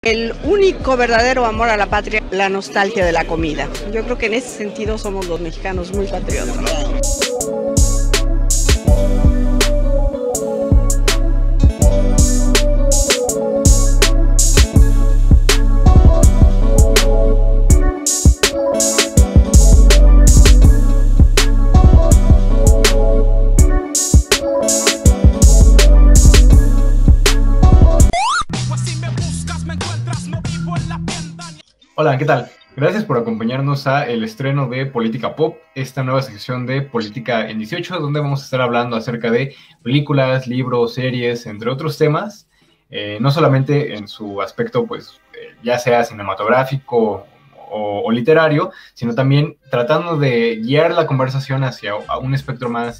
El único verdadero amor a la patria, la nostalgia de la comida. Yo creo que en ese sentido somos los mexicanos muy patriotas. Hola, ¿qué tal? Gracias por acompañarnos a el estreno de Política Pop, esta nueva sección de Política en 18, donde vamos a estar hablando acerca de películas, libros, series, entre otros temas, no solamente en su aspecto, pues, ya sea cinematográfico o literario, sino también tratando de guiar la conversación hacia a un espectro más,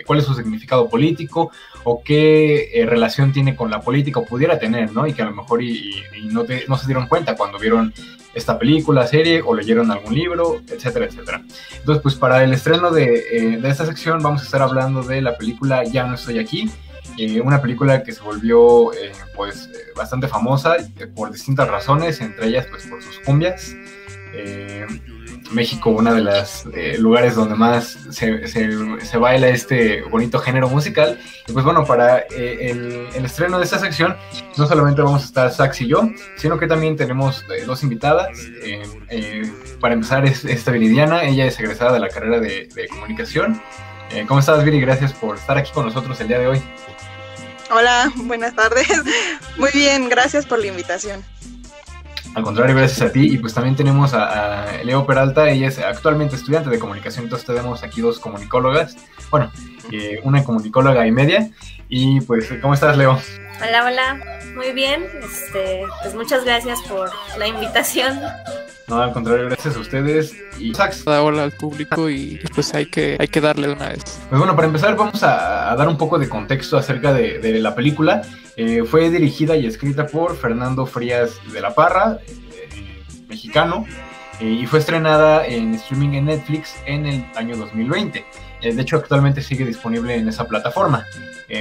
cuál es su significado político o qué relación tiene con la política o pudiera tener, ¿no? Y que a lo mejor no se dieron cuenta cuando vieron esta película, serie o leyeron algún libro, etcétera, etcétera. Entonces, pues para el estreno de esta sección vamos a estar hablando de la película Ya no estoy aquí, una película que se volvió bastante famosa por distintas razones, entre ellas pues por sus cumbias. México, uno de los lugares donde más se baila este bonito género musical. Y pues bueno, para el estreno de esta sección no solamente vamos a estar Sax y yo, sino que también tenemos dos invitadas. Para empezar es Viridiana, ella es egresada de la carrera de comunicación. ¿Cómo estás, Viri? Gracias por estar aquí con nosotros el día de hoy. Hola, buenas tardes. Muy bien, gracias por la invitación. Al contrario, gracias a ti. Y pues también tenemos a Leo Peralta, ella es actualmente estudiante de comunicación, entonces tenemos aquí dos comunicólogas, bueno, una comunicóloga y media. Y pues, ¿cómo estás, Leo? Hola, hola, muy bien, pues muchas gracias por la invitación. No, al contrario, gracias a ustedes. Y Sax. Hola al público y pues hay que darle de una vez. Pues bueno, para empezar vamos a dar un poco de contexto acerca de la película. Fue dirigida y escrita por Fernando Frías de la Parra, mexicano, y fue estrenada en streaming en Netflix en el año 2020. De hecho, actualmente sigue disponible en esa plataforma.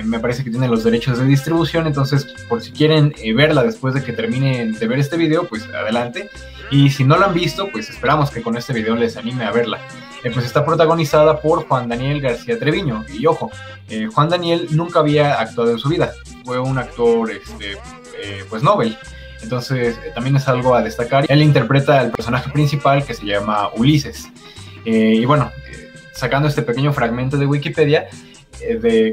Me parece que tiene los derechos de distribución, entonces por si quieren verla después de que terminen de ver este video, pues adelante. Y si no la han visto, pues esperamos que con este video les anime a verla. Pues está protagonizada por Juan Daniel García Treviño. Y ojo, Juan Daniel nunca había actuado en su vida. Fue un actor pues Nobel. Entonces también es algo a destacar. Él interpreta al personaje principal que se llama Ulises. Y bueno, sacando este pequeño fragmento de Wikipedia,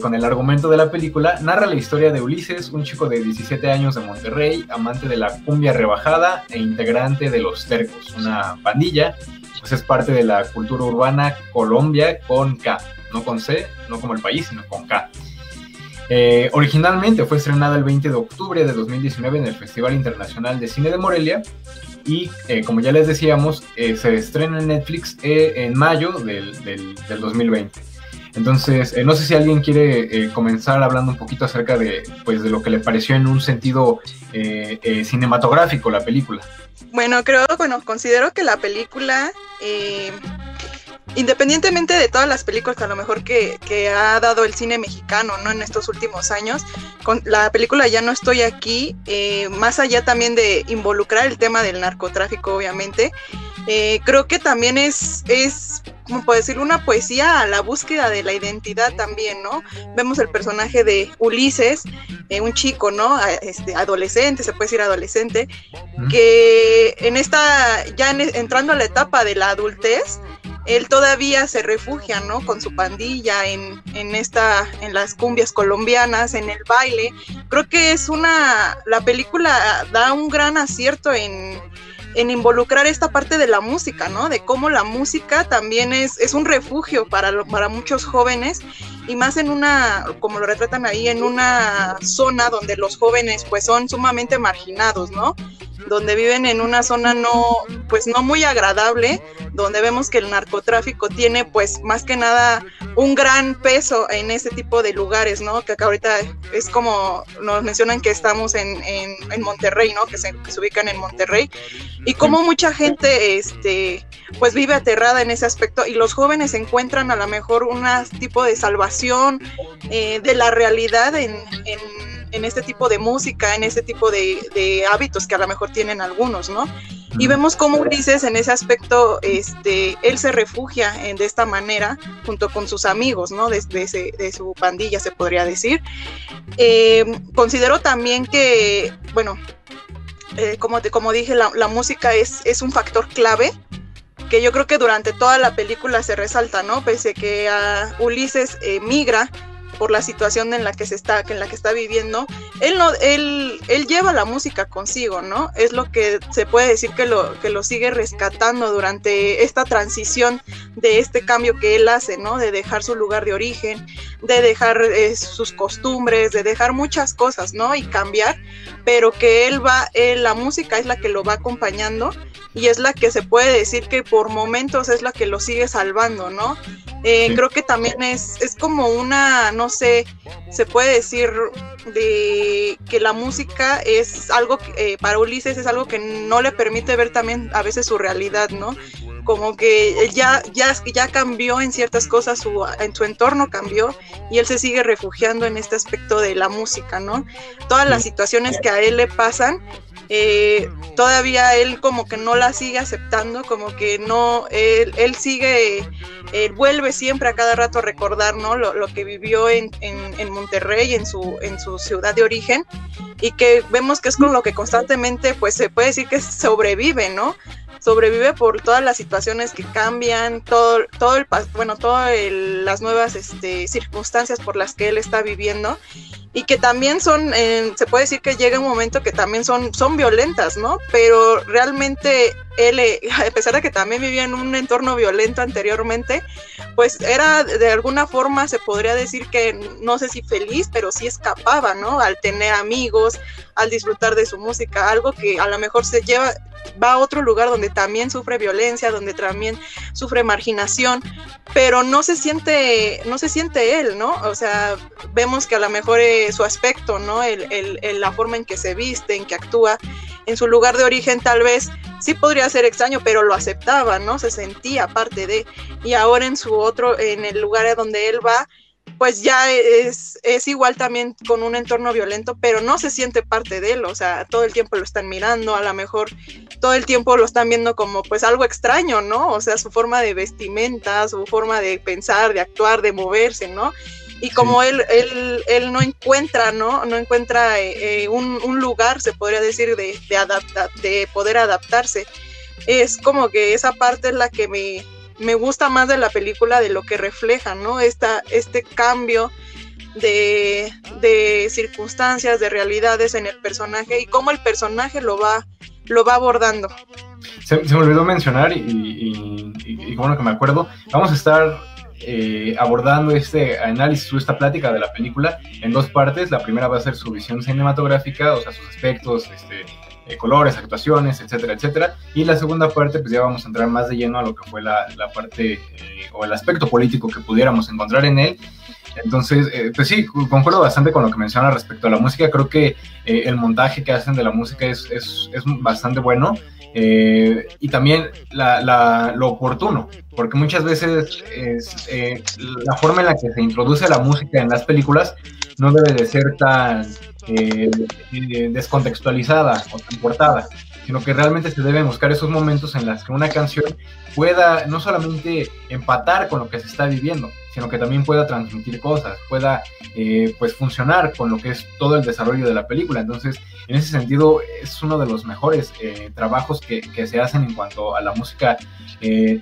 con el argumento de la película, narra la historia de Ulises, un chico de 17 años de Monterrey, amante de la cumbia rebajada e integrante de Los Tercos, una pandilla. Pues es parte de la cultura urbana Colombia con K, no con C, no como el país, sino con K. Originalmente fue estrenada el 20 de octubre de 2019 en el Festival Internacional de Cine de Morelia y como ya les decíamos, se estrena en Netflix en mayo del 2020. Entonces, no sé si alguien quiere comenzar hablando un poquito acerca de lo que le pareció en un sentido cinematográfico la película. Bueno, considero que la película, independientemente de todas las películas a lo mejor que ha dado el cine mexicano, ¿no?, en estos últimos años, con la película Ya no estoy aquí, más allá también de involucrar el tema del narcotráfico, obviamente, creo que también es como puedo decir, una poesía a la búsqueda de la identidad también, ¿no? Vemos el personaje de Ulises, un chico, ¿no? Adolescente, se puede decir adolescente, que entrando a la etapa de la adultez, él todavía se refugia, ¿no?, con su pandilla en las cumbias colombianas, en el baile. Creo que la película da un gran acierto en involucrar esta parte de la música, ¿no? De cómo la música también es un refugio para muchos jóvenes, y más como lo retratan ahí, en una zona donde los jóvenes pues son sumamente marginados, ¿no? Donde viven en una zona no muy agradable, donde vemos que el narcotráfico tiene pues más que nada un gran peso en ese tipo de lugares, ¿no? Que acá ahorita es como nos mencionan que estamos en Monterrey, ¿no? Que se ubican en Monterrey, y como mucha gente pues vive aterrada en ese aspecto, y los jóvenes encuentran a lo mejor un tipo de salvación de la realidad en este tipo de música, en este tipo de hábitos que a lo mejor tienen algunos, ¿no? Y vemos cómo Ulises en ese aspecto, él se refugia de esta manera junto con sus amigos, ¿no? De su pandilla, se podría decir. Considero también que, bueno, como dije, la música es un factor clave que yo creo que durante toda la película se resalta, ¿no? Pese que Ulises migra por la situación en la que está viviendo, él lleva la música consigo, ¿no? Es lo que se puede decir que lo sigue rescatando durante esta transición de este cambio que él hace, ¿no? De dejar su lugar de origen, de dejar sus costumbres, de dejar muchas cosas, ¿no? Y cambiar, pero que la música es la que lo va acompañando y es la que se puede decir que por momentos es la que lo sigue salvando, ¿no? Sí. Creo que también es como una, no sé, se puede decir de que la música es algo que, para Ulises es algo que no le permite ver también a veces su realidad, ¿no? Como que ya cambió en ciertas cosas, en su entorno cambió y él se sigue refugiando en este aspecto de la música, ¿no? Todas las situaciones que a él le pasan, todavía él como que no la sigue aceptando, como que no, él sigue, vuelve siempre a cada rato a recordar, ¿no? Lo que vivió en Monterrey, en su ciudad de origen, y que vemos que es con lo que constantemente, pues se puede decir que sobrevive, ¿no? Sobrevive por todas las situaciones que cambian, las nuevas circunstancias por las que él está viviendo, y que también son, se puede decir que llega un momento que también son violentas, ¿no? Pero realmente él, a pesar de que también vivía en un entorno violento anteriormente, pues era de alguna forma, se podría decir que, no sé si feliz, pero sí escapaba, ¿no? Al tener amigos, al disfrutar de su música, algo que a lo mejor va a otro lugar donde también sufre violencia, donde también sufre marginación, pero no se siente él, ¿no? O sea, vemos que a lo mejor su aspecto, ¿no? La forma en que se viste, en que actúa, en su lugar de origen tal vez sí podría ser extraño, pero lo aceptaba, ¿no? Se sentía parte de, y ahora en el lugar a donde él va, pues ya es igual también con un entorno violento, pero no se siente parte de él, o sea, todo el tiempo lo están mirando, a lo mejor todo el tiempo lo están viendo como pues algo extraño, ¿no? O sea, su forma de vestimenta, su forma de pensar, de actuar, de moverse, ¿no? Y como sí. él no encuentra, ¿no? No encuentra un lugar, se podría decir, de poder adaptarse. Es como que esa parte es la que me gusta más de la película, de lo que refleja, ¿no? Este cambio de circunstancias, de realidades en el personaje y cómo el personaje lo va abordando. Se me olvidó mencionar y bueno que me acuerdo, vamos a estar abordando este análisis o esta plática de la película en dos partes. La primera va a ser su visión cinematográfica, o sea, sus aspectos, colores, actuaciones, etcétera, etcétera. Y la segunda parte, pues ya vamos a entrar más de lleno a lo que fue la parte o el aspecto político que pudiéramos encontrar en él. Entonces, pues sí, concuerdo bastante con lo que menciona respecto a la música. Creo que el montaje que hacen de la música es bastante bueno. Y también lo oportuno, porque muchas veces la forma en la que se introduce la música en las películas no debe de ser tan descontextualizada o tan cortada, sino que realmente se deben buscar esos momentos en los que una canción pueda no solamente empatar con lo que se está viviendo, sino que también pueda transmitir cosas, pueda pues funcionar con lo que es todo el desarrollo de la película. Entonces, en ese sentido, es uno de los mejores trabajos que se hacen en cuanto a la música,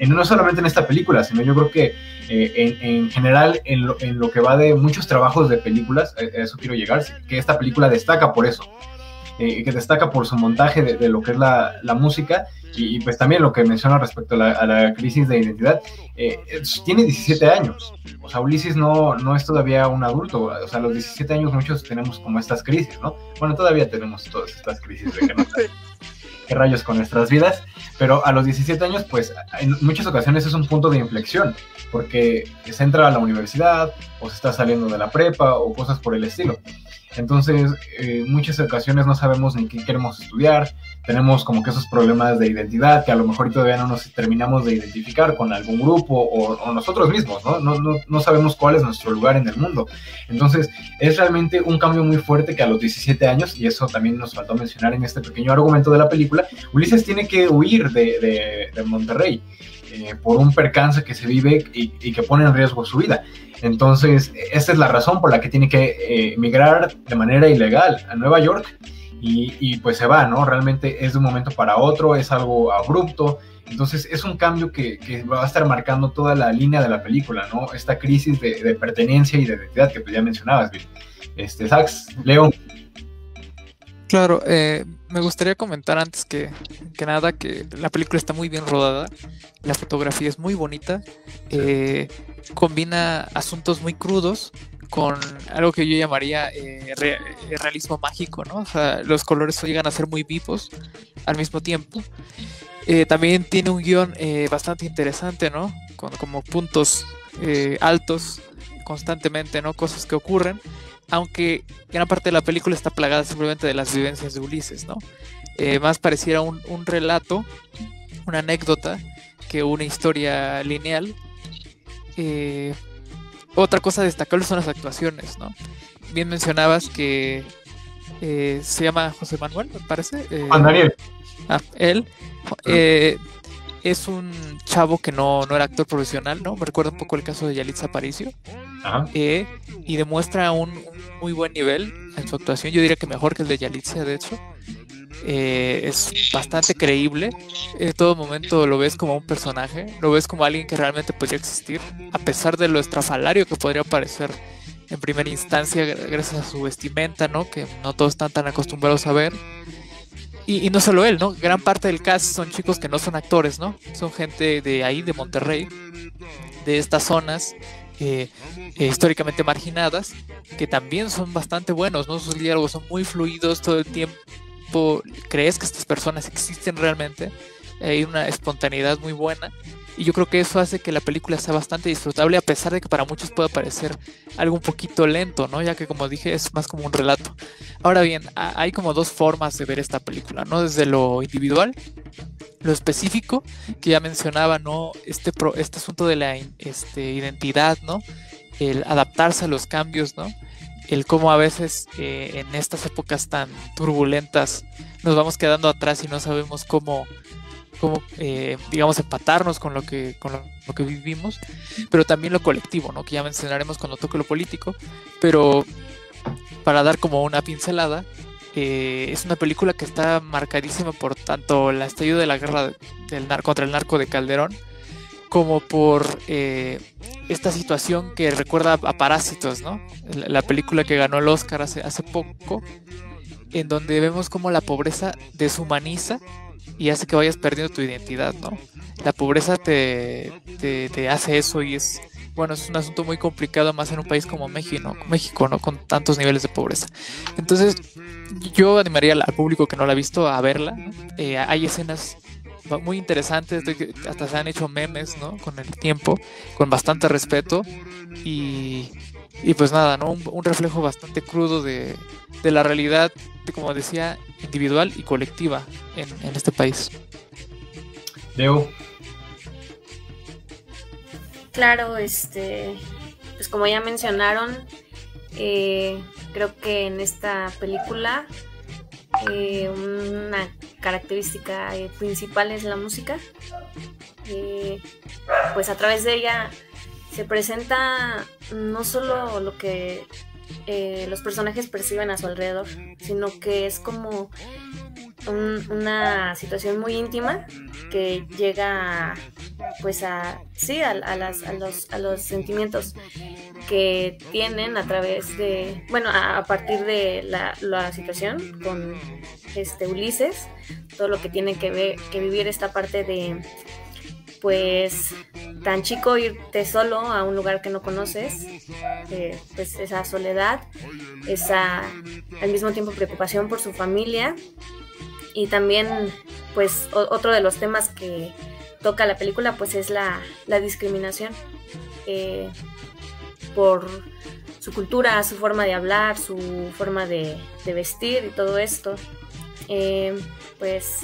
no solamente en esta película, sino yo creo que en general en lo que va de muchos trabajos de películas, a eso quiero llegar, que esta película destaca por eso. Que destaca por su montaje de lo que es la música y pues también lo que menciona respecto a la crisis de identidad. Tiene 17 años, o sea, Ulises no es todavía un adulto, o sea, a los 17 años muchos tenemos como estas crisis, ¿no? Bueno, todavía tenemos todas estas crisis de que no sé qué rayos con nuestras vidas, pero a los 17 años, pues en muchas ocasiones es un punto de inflexión, porque se entra a la universidad o se está saliendo de la prepa o cosas por el estilo. Entonces, muchas ocasiones no sabemos ni qué queremos estudiar, tenemos como que esos problemas de identidad que a lo mejor todavía no nos terminamos de identificar con algún grupo o nosotros mismos, ¿no? No sabemos cuál es nuestro lugar en el mundo. Entonces, es realmente un cambio muy fuerte que a los 17 años, y eso también nos faltó mencionar en este pequeño argumento de la película, Ulises tiene que huir de Monterrey por un percance que se vive y que pone en riesgo su vida. Entonces, esta es la razón por la que tiene que emigrar de manera ilegal a Nueva York y pues se va, ¿no? Realmente es de un momento para otro, es algo abrupto. Entonces, es un cambio que va a estar marcando toda la línea de la película, ¿no? Esta crisis de pertenencia y de identidad que pues ya mencionabas, Bill. Sax, Leo. Claro, me gustaría comentar antes que nada que la película está muy bien rodada, la fotografía es muy bonita, combina asuntos muy crudos con algo que yo llamaría realismo mágico, ¿no? O sea, los colores llegan a ser muy vivos al mismo tiempo. También tiene un guión bastante interesante, ¿no? Con como puntos altos constantemente, ¿no? Cosas que ocurren. Aunque gran parte de la película está plagada simplemente de las vivencias de Ulises, ¿no? Más pareciera un relato, una anécdota, que una historia lineal. Otra cosa destacable son las actuaciones, ¿no? Bien mencionabas que se llama José Manuel, me parece. Juan Daniel. Él. Es un chavo que no era actor profesional, ¿no? Me recuerda un poco el caso de Yalitza Aparicio. Y demuestra un muy buen nivel en su actuación. Yo diría que mejor que el de Yalitza, de hecho. Es bastante creíble. En todo momento lo ves como un personaje, lo ves como alguien que realmente podría existir, a pesar de lo estrafalario que podría parecer en primera instancia, gracias a su vestimenta, ¿no? Que no todos están tan acostumbrados a ver. Y no solo él, ¿no? Gran parte del cast son chicos que no son actores, ¿no? Son gente de ahí, de Monterrey, de estas zonas históricamente marginadas, que también son bastante buenos, ¿no? Sus diálogos son muy fluidos todo el tiempo. Crees que estas personas existen realmente. Hay una espontaneidad muy buena. Y yo creo que eso hace que la película sea bastante disfrutable, a pesar de que para muchos pueda parecer algo un poquito lento, ¿no? Ya que, como dije, es más como un relato. Ahora bien, hay como dos formas de ver esta película, ¿no? Desde lo individual, lo específico, que ya mencionaba, ¿no? Este asunto de la identidad, ¿no? El adaptarse a los cambios, ¿no? El cómo a veces en estas épocas tan turbulentas nos vamos quedando atrás y no sabemos cómo digamos, empatarnos con lo que vivimos, pero también lo colectivo, ¿no? Que ya mencionaremos cuando toque lo político, pero para dar como una pincelada, es una película que está marcadísima por tanto el estallido de la guerra contra el narco de Calderón, como por esta situación que recuerda a Parásitos, ¿no? La película que ganó el Oscar hace poco, en donde vemos cómo la pobreza deshumaniza y hace que vayas perdiendo tu identidad, ¿no? La pobreza te hace eso y es un asunto muy complicado, más en un país como México, ¿no? Con tantos niveles de pobreza. Entonces, yo animaría al público que no la ha visto a verla, ¿no? Hay escenas muy interesantes, hasta se han hecho memes, ¿no? Con el tiempo, con bastante respeto y pues nada, ¿no? Un reflejo bastante crudo de la realidad, como decía, individual y colectiva en este país. Leo. Claro, pues como ya mencionaron, creo que en esta película una característica principal es la música. Pues a través de ella se presenta no solo lo que los personajes perciben a su alrededor, sino que es como una situación muy íntima que llega pues a los sentimientos que tienen a través de, a partir de la situación con Ulises, todo lo que tiene que vivir esta parte de pues tan chico, irte solo a un lugar que no conoces, pues esa soledad, esa al mismo tiempo preocupación por su familia. Y también pues otro de los temas que toca la película pues es la discriminación por su cultura, su forma de hablar, su forma de vestir y todo esto. Pues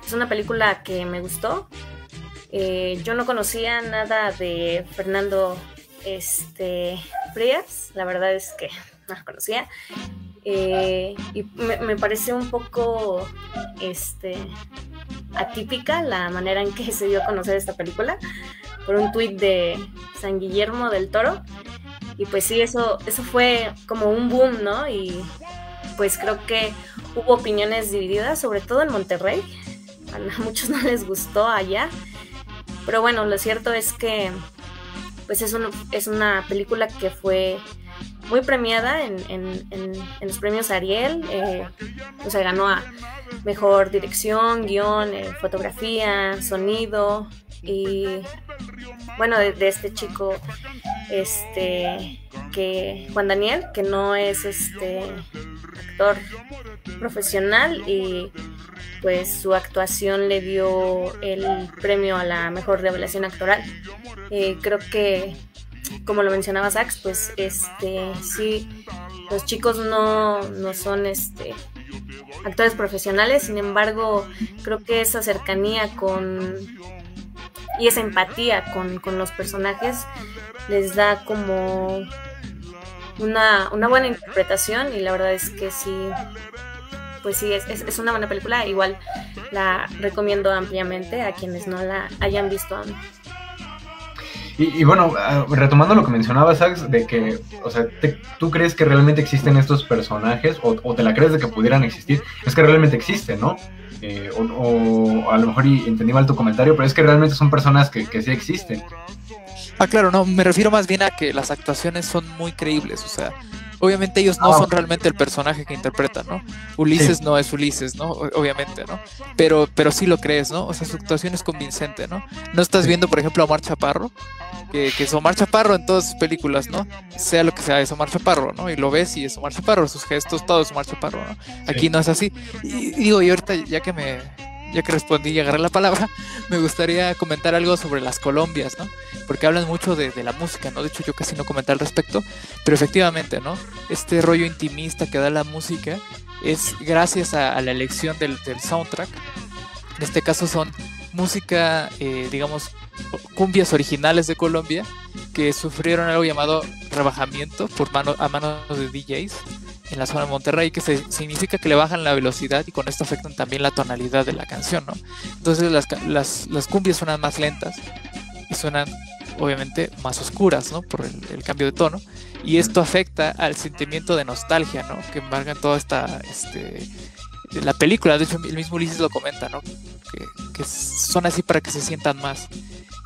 es una película que me gustó. Yo no conocía nada de Fernando Frías, la verdad es que no lo conocía. Y me parece un poco atípica la manera en que se dio a conocer esta película por un tuit de San Guillermo del Toro, y pues sí, eso fue como un boom, ¿no? Y pues creo que hubo opiniones divididas, sobre todo en Monterrey. A muchos no les gustó allá, pero bueno, lo cierto es que pues es una película que fue muy premiada en los premios Ariel. O sea, ganó a mejor dirección, guión, fotografía, sonido. Y bueno, de este chico que Juan Daniel, que no es actor profesional, y pues su actuación le dio el premio a la mejor revelación actoral. Creo que, como lo mencionaba Sax, pues sí, los chicos no son actores profesionales, sin embargo creo que esa cercanía y esa empatía con los personajes les da como una buena interpretación, y la verdad es que sí, pues sí, es una buena película. Igual la recomiendo ampliamente a quienes no la hayan visto aún. Y bueno, retomando lo que mencionaba Sax, de que, o sea, ¿tú crees que realmente existen estos personajes, o te la crees de que pudieran existir? Es que realmente existen, ¿no? O a lo mejor entendí mal tu comentario, pero es que realmente son personas que sí existen. Claro, no, me refiero más bien a que las actuaciones son muy creíbles, o sea, obviamente ellos no son realmente el personaje que interpretan, ¿no? Ulises sí. No es Ulises, ¿no? Obviamente, ¿no? Pero sí lo crees, ¿no? O sea, su actuación es convincente, ¿no? No estás viendo, por ejemplo, a Omar Chaparro, que es Omar Chaparro en todas sus películas, ¿no? Sea lo que sea, es Omar Chaparro, ¿no? Y lo ves y es Omar Chaparro, sus gestos, todo es Omar Chaparro, ¿no? Aquí no es así. Y digo, y ahorita ya que respondí y agarré la palabra, me gustaría comentar algo sobre las Colombias, ¿no? Porque hablan mucho de la música, ¿no? De hecho, yo casi no comenté al respecto, pero efectivamente, ¿no? Este rollo intimista que da la música es gracias a la elección del soundtrack. En este caso son música, digamos, cumbias originales de Colombia que sufrieron algo llamado rebajamiento a manos de DJs en la zona de Monterrey, que significa que le bajan la velocidad y con esto afectan también la tonalidad de la canción, ¿no? Entonces las cumbias suenan más lentas y suenan obviamente más oscuras, ¿no? Por el cambio de tono, y esto afecta al sentimiento de nostalgia, ¿no? Que embarga toda la película. De hecho, el mismo Ulises lo comenta, ¿no? Que son así para que se sientan más.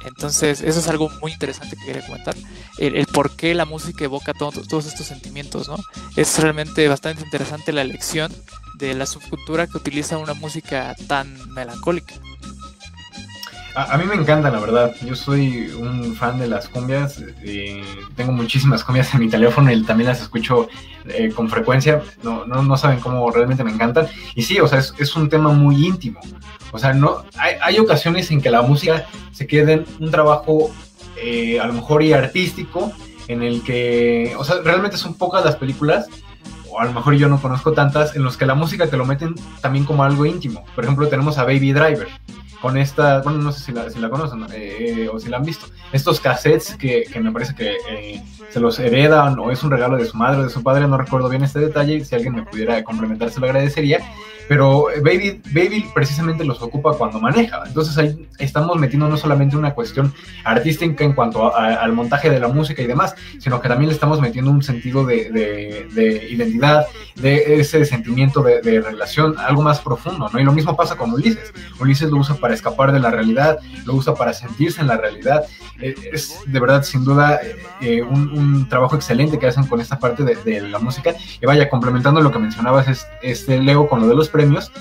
Entonces, eso es algo muy interesante que quería comentar. El por qué la música evoca todos estos sentimientos, ¿no? Es realmente bastante interesante la elección de la subcultura que utiliza una música tan melancólica. A mí me encanta, la verdad. Yo soy un fan de las cumbias. Tengo muchísimas cumbias en mi teléfono y también las escucho con frecuencia. No saben cómo realmente me encantan. Y sí, o sea, es un tema muy íntimo. O sea, hay ocasiones en que la música se queda en un trabajo a lo mejor y artístico, en el que, o sea, realmente son pocas las películas, o a lo mejor yo no conozco tantas, en los que la música te lo meten también como algo íntimo. Por ejemplo, tenemos a Baby Driver, con esta, bueno, no sé si la conocen o si la han visto, estos cassettes que me parece que se los heredan o es un regalo de su madre o de su padre, no recuerdo bien este detalle, si alguien me pudiera complementar se lo agradecería, pero Baby precisamente los ocupa cuando maneja. Entonces ahí estamos metiendo no solamente una cuestión artística en cuanto al montaje de la música y demás, sino que también le estamos metiendo un sentido de identidad, de ese sentimiento de relación, algo más profundo, ¿no? Y lo mismo pasa con Ulises. Ulises lo usa para escapar de la realidad, lo usa para sentirse en la realidad. Es de verdad, sin duda, un trabajo excelente que hacen con esta parte de la música. Y vaya, complementando lo que mencionabas, Leo, con lo de los premios,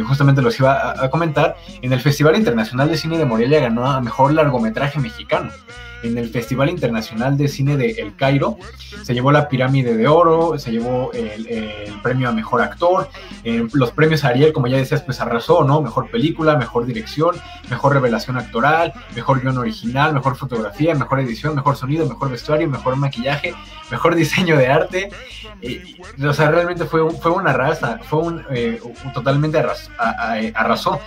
justamente los iba a comentar. En el Festival Internacional de Cine de Morelia ganó a Mejor Largometraje Mexicano. En el Festival Internacional de Cine de El Cairo se llevó la Pirámide de Oro, se llevó el premio a Mejor Actor, los premios Ariel, como ya decías, pues arrasó, ¿no? Mejor película, mejor dirección, mejor revelación actoral, mejor guión original, mejor fotografía, mejor edición, mejor sonido, mejor vestuario, mejor maquillaje, mejor diseño de arte. O sea, realmente fue una raza, totalmente arrasó.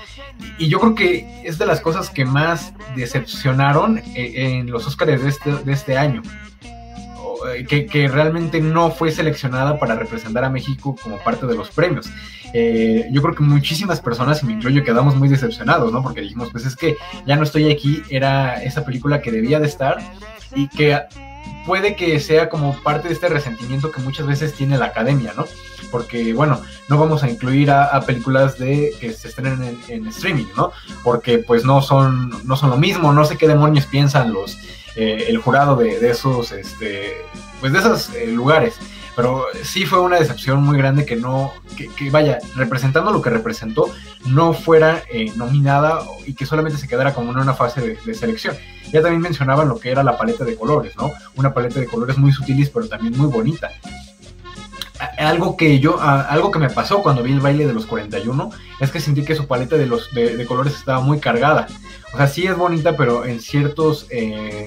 Y yo creo que es de las cosas que más decepcionaron en los Óscares de este año, que realmente no fue seleccionada para representar a México como parte de los premios. Yo creo que muchísimas personas, y me incluyo, quedamos muy decepcionados, ¿no? Porque dijimos, pues es que ya no estoy aquí, era esa película que debía de estar, y que puede que sea como parte de este resentimiento que muchas veces tiene la academia, ¿no? Porque, bueno, no vamos a incluir a películas que se estrenen en streaming, ¿no? Porque pues no son lo mismo, no sé qué demonios piensan el jurado de esos, pues de esos lugares. Pero sí fue una decepción muy grande que vaya, representando lo que representó, no fuera nominada y que solamente se quedara como en una fase de selección. Ya también mencionaban lo que era la paleta de colores, ¿no? Una paleta de colores muy sutiles, pero también muy bonita. Algo que me pasó cuando vi El Baile de los 41 es que sentí que su paleta de colores estaba muy cargada. O sea, sí es bonita, pero en ciertos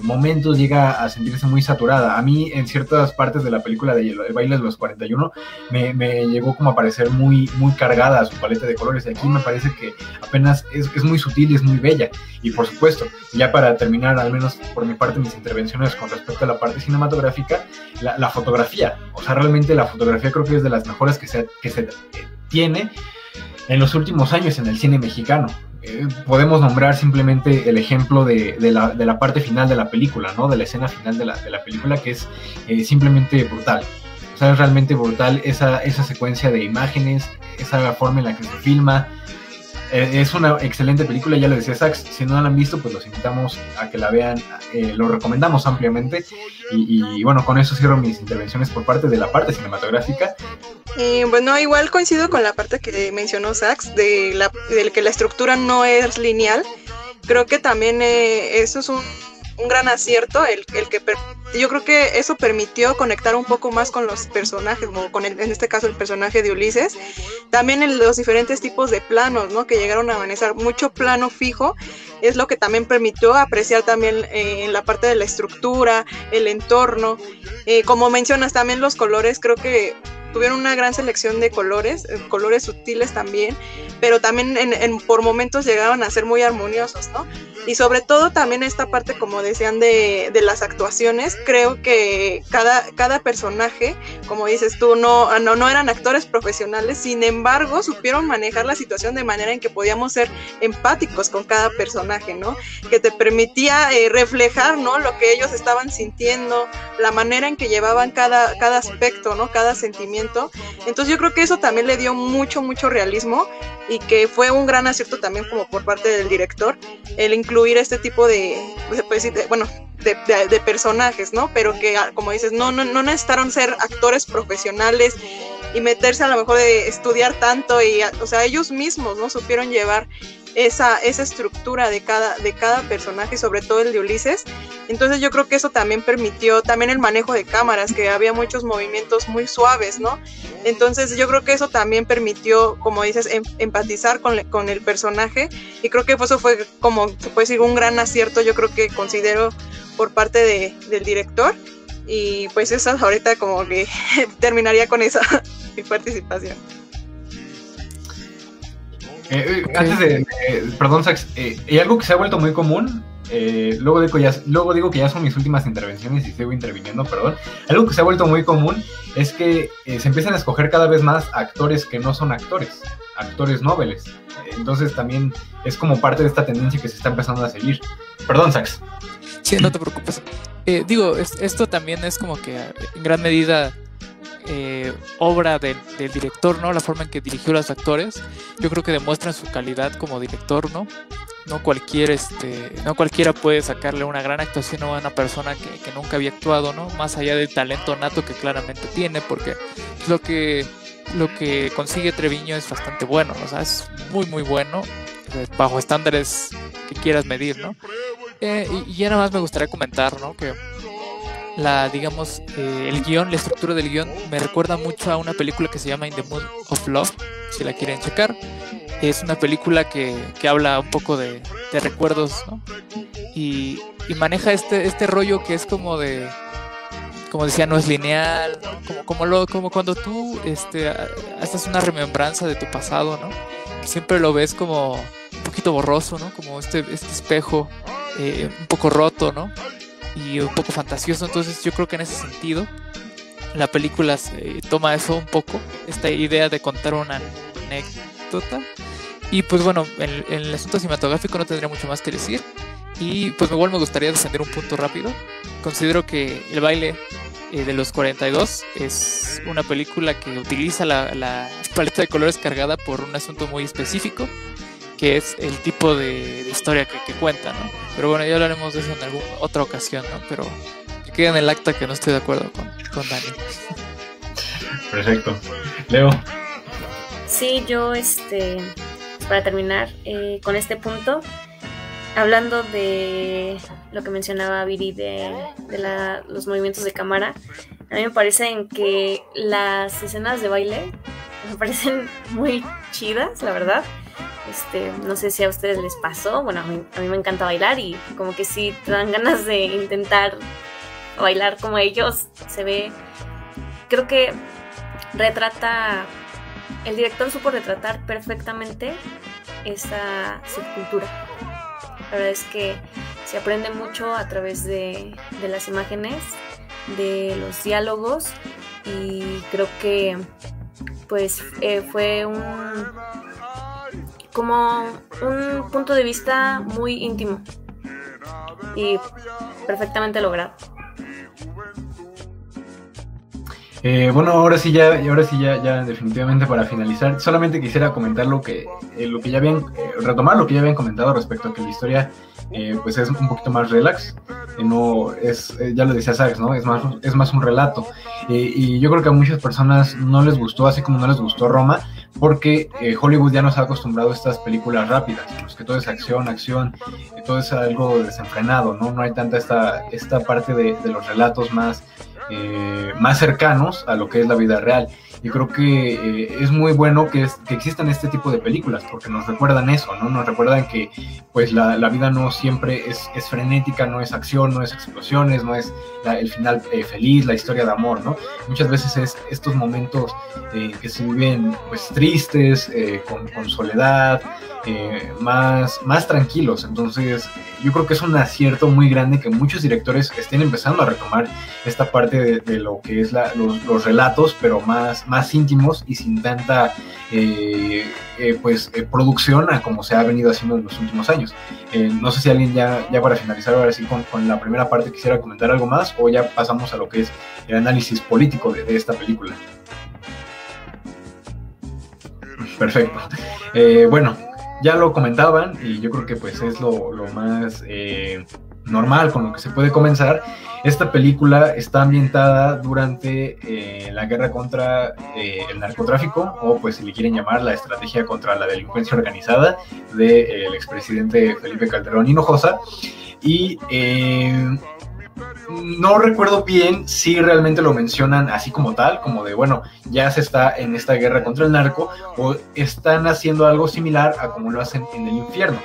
momentos llega a sentirse muy saturada. A mí, en ciertas partes de la película de El Baile de los 41, me llegó como a parecer muy, muy cargada su paleta de colores. Y aquí me parece que apenas es muy sutil y es muy bella. Y por supuesto, ya para terminar, al menos por mi parte, mis intervenciones con respecto a la parte cinematográfica, la fotografía. O sea, realmente la fotografía creo que es de las mejores que se tiene en los últimos años en el cine mexicano. Podemos nombrar simplemente el ejemplo de la parte final de la película, ¿no? De la escena final de la película, que es simplemente brutal. O sea, es realmente brutal esa secuencia de imágenes, esa forma en la que se filma. Es una excelente película, ya lo decía Sax. Si no la han visto, pues los invitamos a que la vean. Lo recomendamos ampliamente. Y bueno, con eso cierro mis intervenciones por parte de la parte cinematográfica. Bueno, igual coincido con la parte que mencionó Sax, del que la estructura no es lineal. Creo que también eso es un gran acierto, yo creo que eso permitió conectar un poco más con los personajes, como en este caso el personaje de Ulises, también en los diferentes tipos de planos, ¿no? Que llegaron a manejar mucho plano fijo, es lo que también permitió apreciar también en la parte de la estructura, el entorno, como mencionas también los colores, creo que tuvieron una gran selección de colores sutiles también, pero también por momentos llegaron a ser muy armoniosos, ¿no? Y sobre todo también esta parte, como decían, de las actuaciones, creo que cada personaje, como dices tú, no eran actores profesionales, sin embargo, supieron manejar la situación de manera en que podíamos ser empáticos con cada personaje, ¿no? Que te permitía reflejar, ¿no? Lo que ellos estaban sintiendo, la manera en que llevaban cada aspecto, ¿no? Cada sentimiento. Entonces yo creo que eso también le dio mucho realismo, y que fue un gran acierto también como por parte del director el incluir este tipo de personajes, ¿no? Pero que, como dices, no necesitaron ser actores profesionales y meterse a lo mejor de estudiar tanto, y o sea, ellos mismos, ¿no? Supieron llevar esa estructura de cada personaje, sobre todo el de Ulises. Entonces yo creo que eso también permitió también el manejo de cámaras, que había muchos movimientos muy suaves, ¿no? Entonces yo creo que eso también permitió, como dices, empatizar con el personaje, y creo que eso fue, como se puede decir, un gran acierto, yo creo que considero, por parte del director. Y pues eso ahorita como que terminaría con esa mi participación. Antes perdón, Sax, y algo que se ha vuelto muy común, luego digo que ya son mis últimas intervenciones y sigo interviniendo, perdón. Algo que se ha vuelto muy común es que se empiezan a escoger cada vez más actores que no son actores nobles. Entonces también es como parte de esta tendencia que se está empezando a seguir. Perdón, Sax. Sí, no te preocupes. Esto también es como que en gran medida obra del director, ¿no? La forma en que dirigió a los actores, yo creo que demuestran su calidad como director, ¿no? No cualquiera puede sacarle una gran actuación a una persona que nunca había actuado, ¿no? Más allá del talento nato que claramente tiene, porque es lo que lo que consigue Treviño es bastante bueno, o sea, es muy muy bueno, bajo estándares que quieras medir, ¿no? Y ya nada más me gustaría comentar, ¿no? Que el guión, la estructura del guión me recuerda mucho a una película que se llama In the Mood of Love, si la quieren checar. Es una película que habla un poco de recuerdos, ¿no? Y maneja este rollo que es como decía, no es lineal, ¿no? Como cuando tú haces una remembranza de tu pasado, ¿no? Que siempre lo ves como un poquito borroso, ¿no? Como este espejo un poco roto, ¿no? Y un poco fantasioso. Entonces yo creo que en ese sentido la película toma eso un poco, esta idea de contar una anécdota. Y pues bueno, en el asunto cinematográfico no tendría mucho más que decir. Y pues igual me gustaría descender un punto rápido. Considero que El baile de los 42 es una película que utiliza la paleta de colores cargada por un asunto muy específico, que es el tipo de historia que cuenta, ¿no? Pero bueno, ya hablaremos de eso en alguna otra ocasión, ¿no? Pero que quede en el acta que no estoy de acuerdo con Dani. Perfecto. Leo. Sí, yo para terminar con este punto, hablando de lo que mencionaba Viri de los movimientos de cámara, a mí me parecen que las escenas de baile me parecen muy chidas, la verdad. No sé si a ustedes les pasó. Bueno, a mí me encanta bailar y como que sí te dan ganas de intentar bailar como ellos. Se ve, creo que el director supo retratar perfectamente esa subcultura. La verdad es que se aprende mucho a través de las imágenes, de los diálogos, y creo que pues fue como un punto de vista muy íntimo y perfectamente logrado. Bueno, ahora sí ya definitivamente para finalizar, solamente quisiera comentar retomar lo que ya habían comentado respecto a que la historia pues es un poquito más relax, no es, ya lo decía Sax, ¿no? Es más un relato, y yo creo que a muchas personas no les gustó, así como no les gustó Roma, porque Hollywood ya nos ha acostumbrado a estas películas rápidas, pues que todo es acción, todo es algo desenfrenado, ¿no? No hay tanta esta parte de los relatos más cercanos a lo que es la vida real. Y creo que es muy bueno que existan este tipo de películas, porque nos recuerdan eso, ¿no? Nos recuerdan que pues la vida no siempre es frenética, no es acción, no es explosiones, no es el final feliz, la historia de amor, ¿no? Muchas veces es estos momentos que se viven pues tristes, con soledad, más tranquilos. Entonces yo creo que es un acierto muy grande que muchos directores estén empezando a retomar esta parte de lo que es los relatos, pero más íntimos y sin tanta producción a como se ha venido haciendo en los últimos años. No sé si alguien ya para finalizar ahora sí con la primera parte quisiera comentar algo más, o ya pasamos a lo que es el análisis político de esta película. Perfecto. Bueno, ya lo comentaban y yo creo que pues es lo más normal con lo que se puede comenzar. Esta película está ambientada durante la guerra contra el narcotráfico, o pues si le quieren llamar la estrategia contra la delincuencia organizada del expresidente Felipe Calderón Hinojosa, y no recuerdo bien si realmente lo mencionan así como tal, como de bueno, ya se está en esta guerra contra el narco, o están haciendo algo similar a como lo hacen en El Infierno,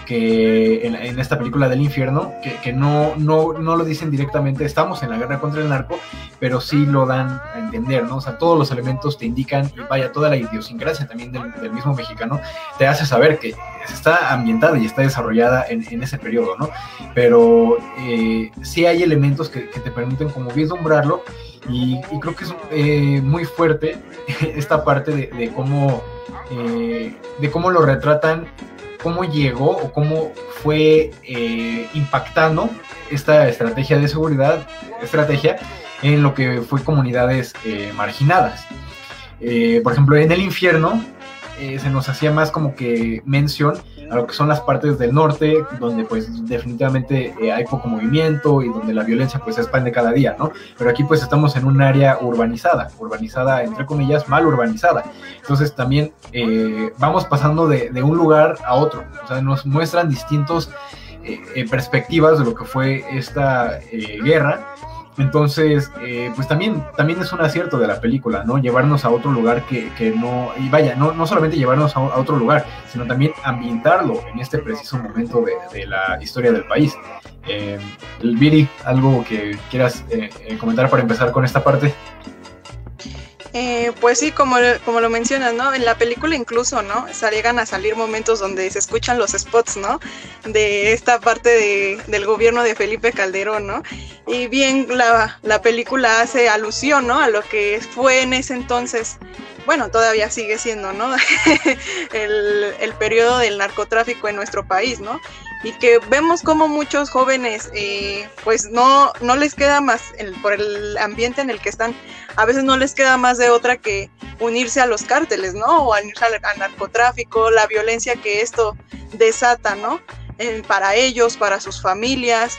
que en esta película del infierno, que no lo dicen directamente, estamos en la guerra contra el narco, pero sí lo dan a entender, ¿no? O sea, todos los elementos te indican, y vaya, toda la idiosincrasia también del mismo mexicano te hace saber que está ambientada y está desarrollada en ese periodo, ¿no? Pero sí hay elementos que te permiten como vislumbrarlo, y creo que es muy fuerte esta parte de cómo lo retratan, cómo llegó o cómo fue impactando esta estrategia de seguridad, en lo que fue comunidades marginadas. Por ejemplo, en El Infierno se nos hacía más como que mención a lo que son las partes del norte, donde pues definitivamente hay poco movimiento y donde la violencia pues se expande cada día, ¿no? Pero aquí pues estamos en un área urbanizada entre comillas, mal urbanizada. Entonces también vamos pasando de un lugar a otro, o sea, nos muestran distintos perspectivas de lo que fue esta guerra. Entonces, pues también es un acierto de la película, ¿no? Llevarnos a otro lugar que no... Y vaya, no solamente llevarnos a otro lugar, sino también ambientarlo en este preciso momento de la historia del país. Viri, ¿algo que quieras comentar para empezar con esta parte? Pues sí, como lo mencionas, ¿no? En la película incluso, ¿no? Llegan a salir momentos donde se escuchan los spots, ¿no? De esta parte del gobierno de Felipe Calderón, ¿no? Y bien, la película hace alusión, ¿no? A lo que fue en ese entonces, bueno, todavía sigue siendo, ¿no? el periodo del narcotráfico en nuestro país, ¿no? Y que vemos como muchos jóvenes, pues no les queda más, por el ambiente en el que están, a veces no les queda más de otra que unirse a los cárteles, ¿no? O unirse al narcotráfico, la violencia que esto desata, ¿no? Para ellos, para sus familias,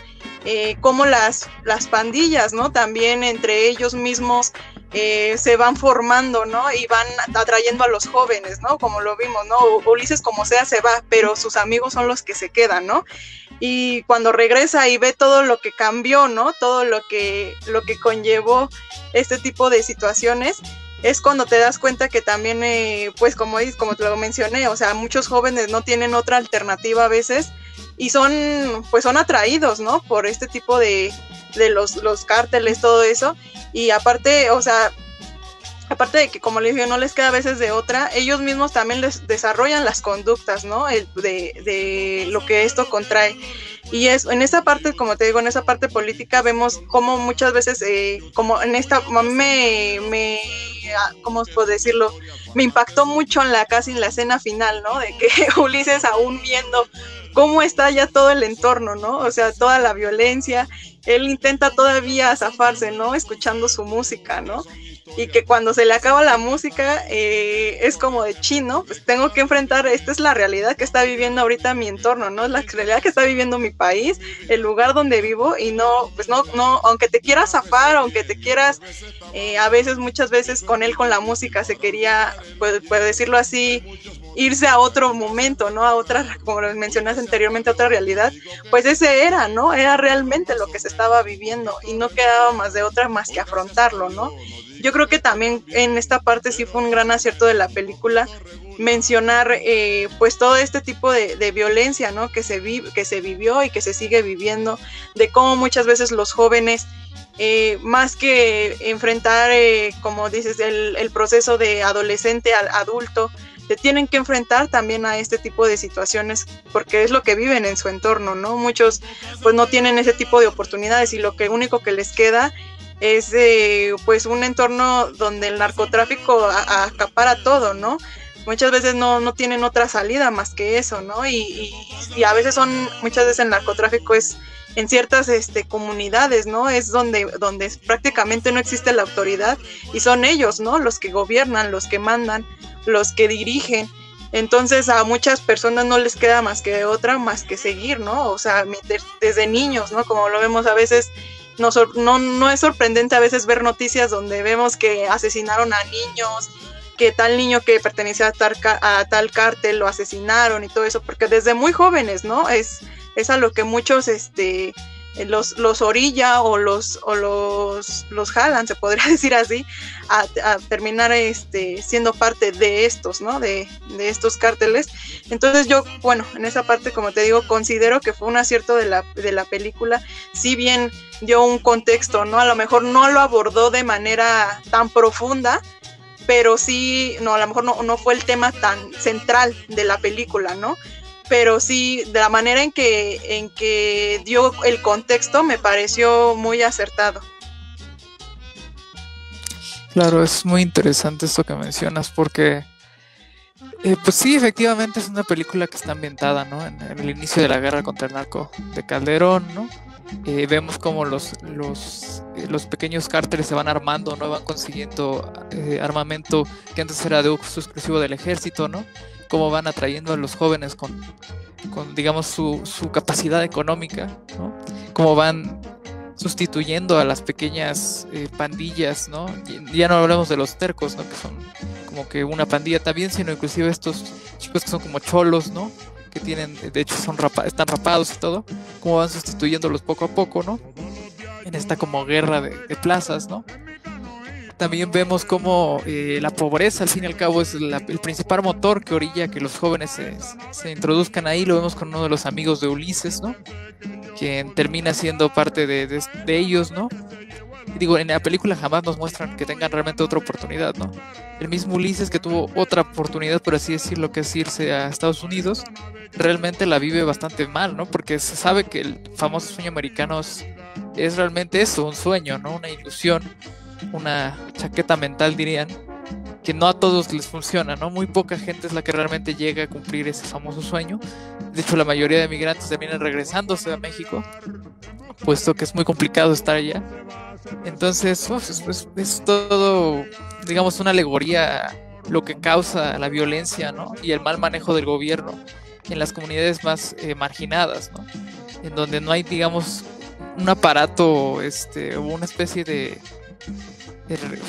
como las pandillas, ¿no? También entre ellos mismos se van formando, ¿no? Y van atrayendo a los jóvenes, ¿no? Como lo vimos, ¿no? Ulises como sea se va, pero sus amigos son los que se quedan, ¿no? Y cuando regresa y ve todo lo que cambió, ¿no? Todo lo que conllevó este tipo de situaciones, es cuando te das cuenta que también, pues como te lo mencioné, o sea, muchos jóvenes no tienen otra alternativa a veces y son atraídos, ¿no? Por este tipo de los cárteles, todo eso. Y aparte, o sea, aparte de que, como les digo, no les queda a veces de otra, ellos mismos también les desarrollan las conductas, ¿no? De lo que esto contrae. Y en esa parte, como te digo, en esa parte política vemos cómo muchas veces, como en esta, ¿cómo puedo decirlo? Me impactó mucho casi en la escena final, ¿no? De que Ulises aún viendo cómo está ya todo el entorno, ¿no? O sea, toda la violencia, él intenta todavía zafarse, ¿no? Escuchando su música, ¿no? Y que cuando se le acaba la música es como de chino, pues tengo que enfrentar, esta es la realidad que está viviendo ahorita mi entorno, ¿no? Es la realidad que está viviendo mi país, el lugar donde vivo, y no, aunque te quieras zafar, aunque te quieras, muchas veces con la música se quería, pues decirlo así, irse a otro momento, ¿no? A otra, como lo mencionaste anteriormente, a otra realidad, pues ese era, ¿no? Era realmente lo que se estaba viviendo y no quedaba más de otra más que afrontarlo, ¿no? Yo creo que también en esta parte sí fue un gran acierto de la película mencionar pues todo este tipo de violencia, ¿no? que se vivió y que se sigue viviendo, de cómo muchas veces los jóvenes más que enfrentar, como dices, el proceso de adolescente al adulto, se tienen que enfrentar también a este tipo de situaciones porque es lo que viven en su entorno, ¿no? Muchos pues no tienen ese tipo de oportunidades y lo único que les queda es pues un entorno donde el narcotráfico acapara todo, ¿no? Muchas veces no tienen otra salida más que eso, ¿no? Y a veces muchas veces el narcotráfico es en ciertas comunidades, ¿no? Es donde prácticamente no existe la autoridad y son ellos, ¿no? Los que gobiernan, los que mandan, los que dirigen. Entonces a muchas personas no les queda más que seguir, ¿no? O sea, desde niños, ¿no? Como lo vemos a veces, no es sorprendente a veces ver noticias donde vemos que asesinaron a niños, que tal niño que pertenecía a tal cártel lo asesinaron y todo eso, porque desde muy jóvenes, ¿no? Es a lo que muchos los orilla o los jalan, se podría decir así, a terminar siendo parte de estos, ¿no? De estos cárteles. Entonces yo, bueno, en esa parte, como te digo, considero que fue un acierto de la película, si bien dio un contexto, ¿no? A lo mejor no lo abordó de manera tan profunda, pero sí, a lo mejor no fue el tema tan central de la película, ¿no? Pero sí, de la manera en que dio el contexto me pareció muy acertado. Claro, es muy interesante esto que mencionas porque Pues sí, efectivamente es una película que está ambientada, ¿no? En el inicio de la guerra contra el narco de Calderón, ¿no? Vemos como los pequeños cárteles se van armando, ¿no? Van consiguiendo armamento que antes era de uso exclusivo del ejército, ¿no? Cómo van atrayendo a los jóvenes con digamos, su capacidad económica, ¿no? Cómo van sustituyendo a las pequeñas pandillas, ¿no? Ya no hablamos de los tercos, ¿no? Que son como que una pandilla también, sino inclusive estos chicos que son como cholos, ¿no? Que tienen, de hecho están rapados y todo, cómo van sustituyéndolos poco a poco, ¿no? En esta como guerra de plazas, ¿no? También vemos cómo la pobreza al fin y al cabo es el principal motor que orilla que los jóvenes se introduzcan ahí. Lo vemos con uno de los amigos de Ulises, ¿no? Quien termina siendo parte de ellos, ¿no? Y digo, en la película jamás nos muestran que tengan realmente otra oportunidad, ¿no? El mismo Ulises, que tuvo otra oportunidad, por así decirlo, que es irse a Estados Unidos, realmente la vive bastante mal, ¿no? Porque se sabe que el famoso sueño americano es realmente eso, un sueño, ¿no? Una ilusión, una chaqueta mental, dirían, que no a todos les funciona, ¿no? Muy poca gente es la que realmente llega a cumplir ese famoso sueño. De hecho, la mayoría de migrantes terminan regresándose a México, puesto que es muy complicado estar allá. Entonces, es todo, digamos, una alegoría lo que causa la violencia, ¿no? Y el mal manejo del gobierno en las comunidades más marginadas, ¿no? En donde no hay, digamos, un aparato, o una especie de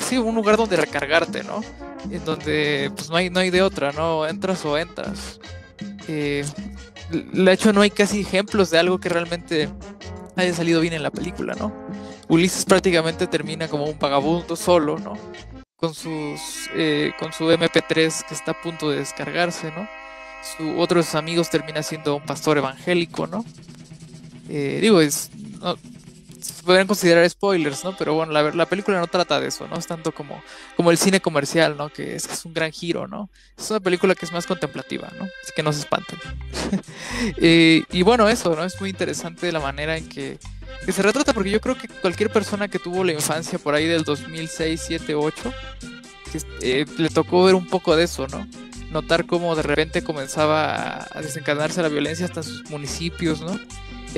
sí, un lugar donde recargarte, ¿no? En donde pues no hay de otra, ¿no? Entras o entras. De hecho, no hay casi ejemplos de algo que realmente haya salido bien en la película, ¿no? Ulises prácticamente termina como un vagabundo solo, ¿no? Con su MP3 que está a punto de descargarse, ¿no? Otro de sus amigos termina siendo un pastor evangélico, ¿no? No, se podrían considerar spoilers, ¿no? Pero bueno, la película no trata de eso, ¿no? Es tanto como el cine comercial, ¿no? Que es un gran giro, ¿no? Es una película que es más contemplativa, ¿no? Así que no se espanten. Y bueno, eso, ¿no? Es muy interesante la manera en que se retrata, porque yo creo que cualquier persona que tuvo la infancia por ahí del 2006, 7, 8, le tocó ver un poco de eso, ¿no? Notar cómo de repente comenzaba a desencadenarse la violencia hasta en sus municipios, ¿no?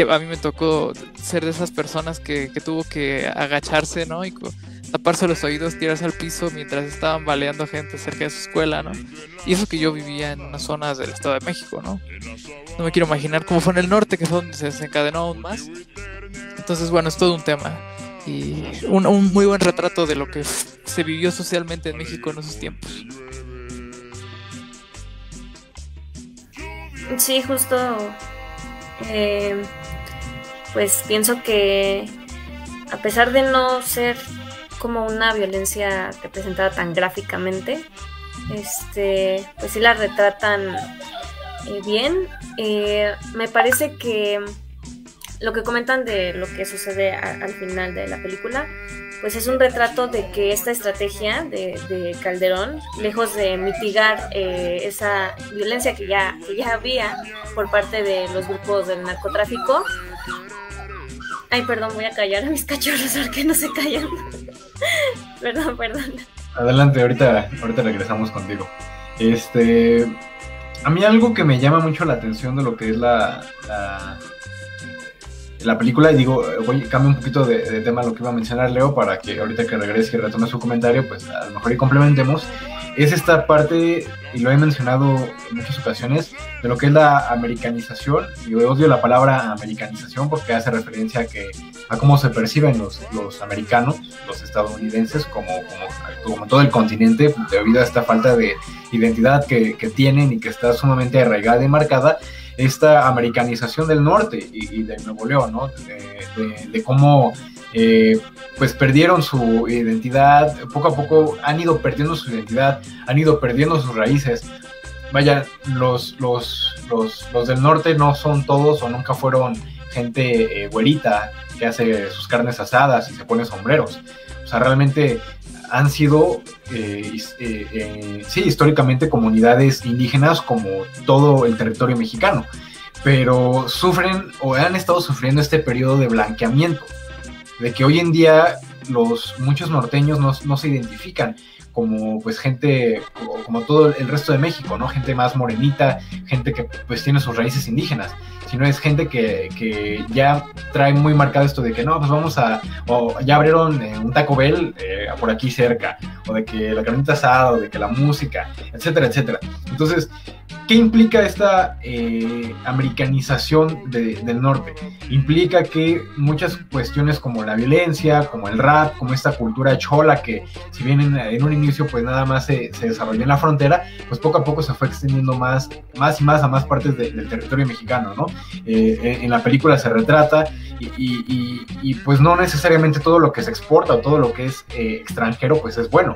A mí me tocó ser de esas personas que tuvo que agacharse, ¿no? Y taparse los oídos, tirarse al piso mientras estaban baleando gente cerca de su escuela, ¿no? Y eso que yo vivía en unas zonas del Estado de México, ¿no? No me quiero imaginar cómo fue en el norte, que fue donde se desencadenó aún más. Entonces, bueno, es todo un tema. Y un muy buen retrato de lo que se vivió socialmente en México en esos tiempos. Sí, justo... pues pienso que a pesar de no ser como una violencia representada tan gráficamente, pues sí la retratan bien. Me parece que lo que comentan de lo que sucede al final de la película, pues es un retrato de que esta estrategia de Calderón, lejos de mitigar esa violencia que ya había por parte de los grupos del narcotráfico. Ay, perdón, voy a callar a mis cachorros porque no se callan. Perdón. Adelante, ahorita regresamos contigo. A mí algo que me llama mucho la atención de lo que es la película, y digo, cambio un poquito de tema a lo que iba a mencionar Leo, para que ahorita que regrese y retome su comentario, pues a lo mejor y complementemos, es esta parte, y lo he mencionado en muchas ocasiones, de lo que es la americanización. Y odio la palabra americanización porque hace referencia a cómo se perciben los americanos, los estadounidenses, como todo el continente, debido a esta falta de identidad que tienen y que está sumamente arraigada y marcada, esta americanización del norte y de Nuevo León, ¿no? De cómo pues perdieron su identidad, poco a poco han ido perdiendo su identidad, han ido perdiendo sus raíces. Vaya, los del norte no son todos o nunca fueron gente güerita que hace sus carnes asadas y se pone sombreros. O sea, realmente han sido sí, históricamente comunidades indígenas como todo el territorio mexicano, pero sufren o han estado sufriendo este periodo de blanqueamiento, de que hoy en día muchos norteños no se identifican como pues gente, como todo el resto de México, ¿no? Gente más morenita, gente que pues tiene sus raíces indígenas, sino es gente que ya trae muy marcado esto de que no, pues vamos o ya abrieron un Taco Bell por aquí cerca, o de que la carnita asada, o de que la música, etcétera, etcétera. Entonces, ¿qué implica esta americanización del norte? Implica que muchas cuestiones como la violencia, como el rap, como esta cultura chola que si bien en un inicio pues nada más se desarrolló en la frontera, pues poco a poco se fue extendiendo más y más a más partes del territorio mexicano, ¿no? En la película se retrata y pues no necesariamente todo lo que se exporta o todo lo que es extranjero pues es bueno,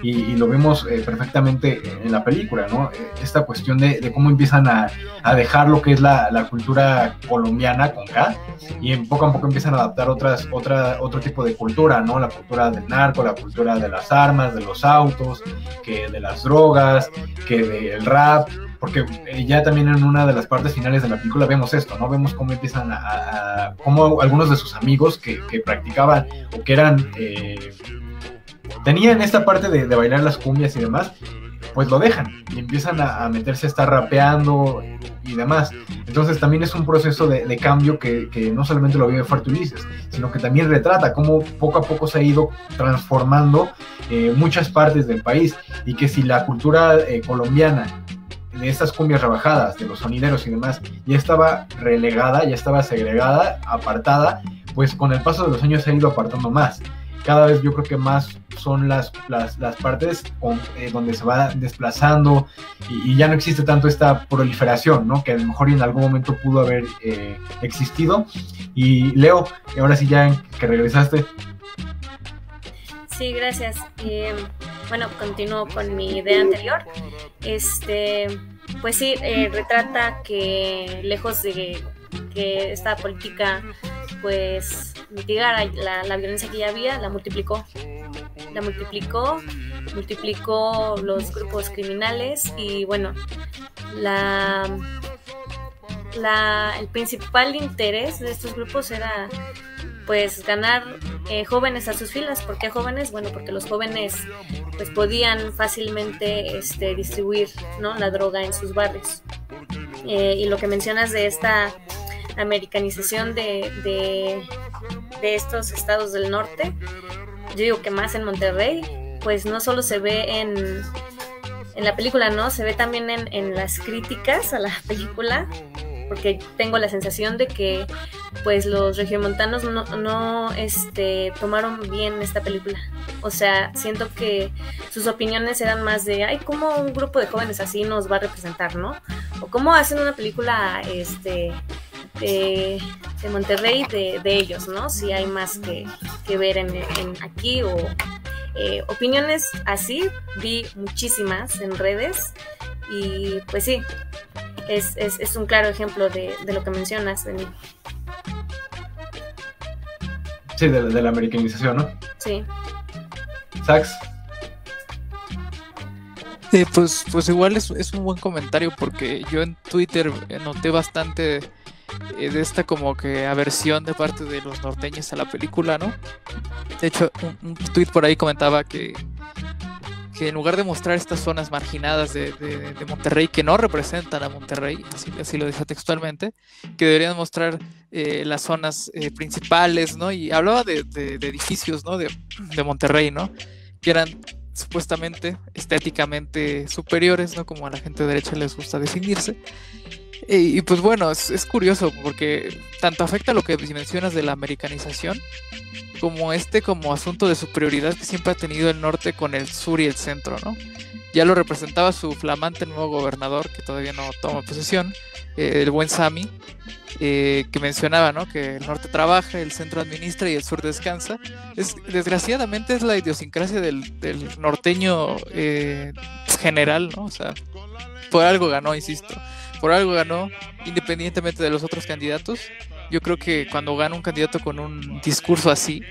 y lo vemos perfectamente en la película, ¿no? Esta cuestión de cómo empiezan a dejar lo que es la cultura colombiana con K, y poco a poco empiezan a adaptar otro tipo de cultura, ¿no? La cultura del narco, la cultura de las armas, de los autos, que de las drogas, que del rap, porque ya también en una de las partes finales de la película vemos esto, ¿no? Vemos cómo empiezan cómo algunos de sus amigos que practicaban o que eran tenían esta parte de bailar las cumbias y demás, pues lo dejan y empiezan a meterse a estar rapeando y demás. Entonces también es un proceso de cambio que no solamente lo vive Fuerte Ulises, sino que también retrata cómo poco a poco se ha ido transformando muchas partes del país, y que si la cultura colombiana de estas cumbias rebajadas, de los sonideros y demás, ya estaba relegada, ya estaba segregada, apartada, pues con el paso de los años se ha ido apartando más. Cada vez yo creo que más son las partes donde se va desplazando y ya no existe tanto esta proliferación, ¿no? Que a lo mejor en algún momento pudo haber existido. Y Leo, ahora sí ya que regresaste. Sí, gracias. Bueno, continúo con mi idea anterior. Pues sí, retrata que lejos de que esta política pues mitigara la violencia que ya había, la multiplicó los grupos criminales, y bueno, el principal interés de estos grupos era pues ganar jóvenes a sus filas. ¿Por qué jóvenes? Bueno, porque los jóvenes pues podían fácilmente distribuir, ¿no?, la droga en sus barrios. Y lo que mencionas de esta americanización de estos estados del norte, yo digo que más en Monterrey, pues no solo se ve en la película, ¿no? Se ve también en las críticas a la película, porque tengo la sensación de que pues los regiomontanos no tomaron bien esta película. O sea, siento que sus opiniones eran más de, ay, ¿cómo un grupo de jóvenes así nos va a representar, no? O cómo hacen una película de Monterrey de ellos, ¿no? Si hay más que ver en aquí, o opiniones así, vi muchísimas en redes, y pues sí, es un claro ejemplo de lo que mencionas, Denis. Sí, de la americanización, ¿no? Sí. Sax. Pues igual es un buen comentario, porque yo en Twitter noté bastante de esta como que aversión de parte de los norteños a la película, ¿no? De hecho, un tweet por ahí comentaba que en lugar de mostrar estas zonas marginadas de Monterrey, que no representan a Monterrey, así lo dijo textualmente, que deberían mostrar las zonas principales, ¿no? Y hablaba de edificios, ¿no?, de Monterrey, ¿no?, que eran supuestamente estéticamente superiores, ¿no?, como a la gente de derecha les gusta definirse. Y pues bueno, es curioso, porque tanto afecta lo que mencionas de la americanización, como asunto de superioridad que siempre ha tenido el norte con el sur y el centro, ¿no? Ya lo representaba su flamante nuevo gobernador, que todavía no toma posesión, el buen Sammy, que mencionaba, ¿no?, que el norte trabaja, el centro administra y el sur descansa. Desgraciadamente es la idiosincrasia del norteño general, ¿no? O sea, por algo ganó, insisto. Por algo ganó, independientemente de los otros candidatos. Yo creo que cuando gana un candidato con un discurso así,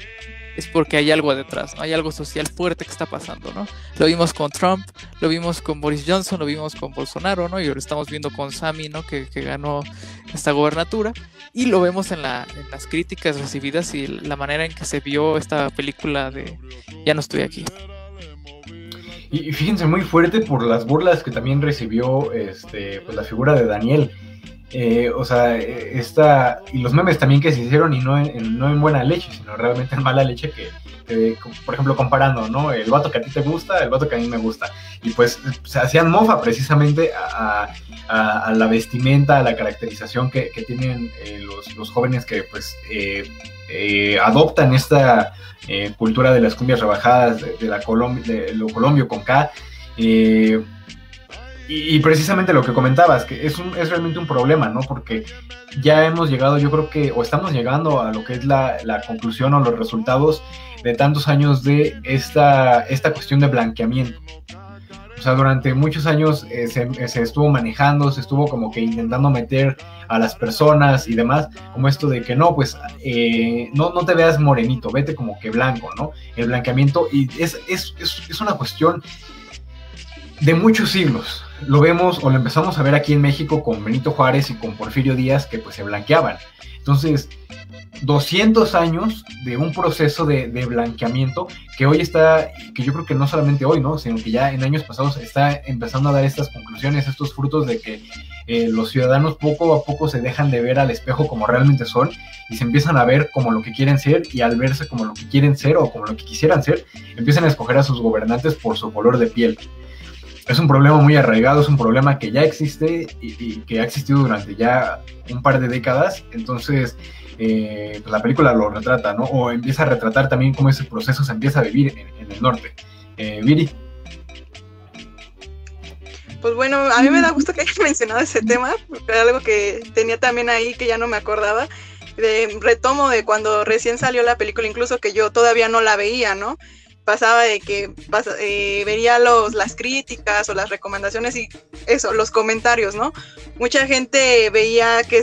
es porque hay algo detrás, ¿no? Hay algo social fuerte que está pasando, ¿no? Lo vimos con Trump, lo vimos con Boris Johnson, lo vimos con Bolsonaro, ¿no? Y lo estamos viendo con Sammy, ¿no? Que ganó esta gobernatura, y lo vemos en las críticas recibidas y la manera en que se vio esta película de Ya no estoy aquí. Y fíjense, muy fuerte por las burlas que también recibió pues la figura de Daniel. O sea, y los memes también que se hicieron, y no en buena leche, sino realmente en mala leche, que por ejemplo, comparando, ¿no? El vato que a ti te gusta, el vato que a mí me gusta. Y pues se hacían mofa precisamente a la vestimenta, a la caracterización que tienen los jóvenes que pues adoptan esta cultura de las cumbias rebajadas, de lo colombio con K. Y precisamente lo que comentabas, que es realmente un problema, ¿no? Porque ya hemos llegado, yo creo que, o estamos llegando a lo que es la conclusión o los resultados de tantos años de esta cuestión de blanqueamiento. O sea, durante muchos años se estuvo manejando, se estuvo como que intentando meter a las personas y demás, como esto de que no, pues no te veas morenito, vete como que blanco, ¿no? El blanqueamiento, y es una cuestión de muchos siglos. Lo vemos o lo empezamos a ver aquí en México con Benito Juárez y con Porfirio Díaz, que pues se blanqueaban. Entonces, 200 años de un proceso de blanqueamiento que hoy está, que yo creo que no solamente hoy, ¿no? Sino que ya en años pasados está empezando a dar estas conclusiones, estos frutos de que los ciudadanos poco a poco se dejan de ver al espejo como realmente son y se empiezan a ver como lo que quieren ser, y al verse como lo que quieren ser o como lo que quisieran ser, empiezan a escoger a sus gobernantes por su color de piel. Es un problema muy arraigado, es un problema que ya existe y que ha existido durante ya un par de décadas. Entonces, pues la película lo retrata, ¿no? O empieza a retratar también cómo ese proceso se empieza a vivir en el norte. Viri. Pues bueno, a mí me da gusto que hayas mencionado ese tema, porque era algo que tenía también ahí que ya no me acordaba. Retomo de cuando recién salió la película, incluso que yo todavía no la veía, ¿no? Pasaba de que vería las críticas o las recomendaciones y eso, los comentarios, ¿no? Mucha gente veía que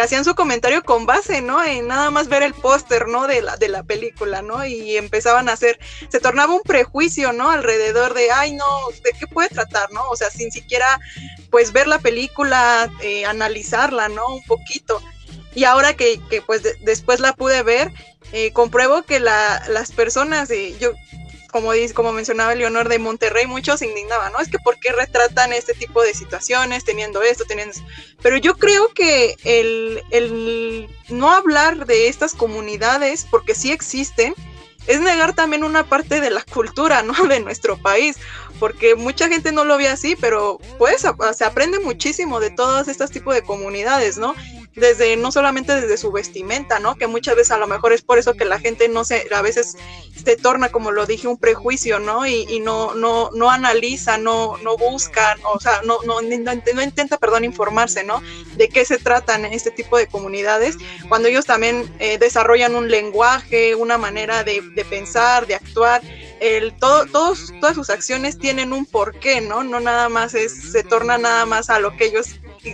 hacían su comentario con base, ¿no? En nada más ver el póster, ¿no? De la película, ¿no? Y empezaban a se tornaba un prejuicio, ¿no? Alrededor de, ay, no, ¿de qué puede tratar, no? O sea, sin siquiera, pues, ver la película, analizarla, ¿no? Un poquito. Y ahora que pues después la pude ver, compruebo que las personas, como mencionaba Leonor, de Monterrey, muchos se indignaban, ¿no? Es que ¿por qué retratan este tipo de situaciones teniendo esto, teniendo eso? Pero yo creo que el no hablar de estas comunidades, porque sí existen, es negar también una parte de la cultura, ¿no? De nuestro país, porque mucha gente no lo ve así, pero pues se aprende muchísimo de todos estos tipos de comunidades, ¿no? No solamente desde su vestimenta, ¿no? Que muchas veces a lo mejor es por eso que la gente a veces se torna, como lo dije, un prejuicio, ¿no? Y no analiza, no busca, o sea, no intenta, informarse, ¿no? De qué se tratan este tipo de comunidades, cuando ellos también desarrollan un lenguaje, una manera de pensar, de actuar. Todas sus acciones tienen un porqué, ¿no? No nada más se torna nada más a lo que ellos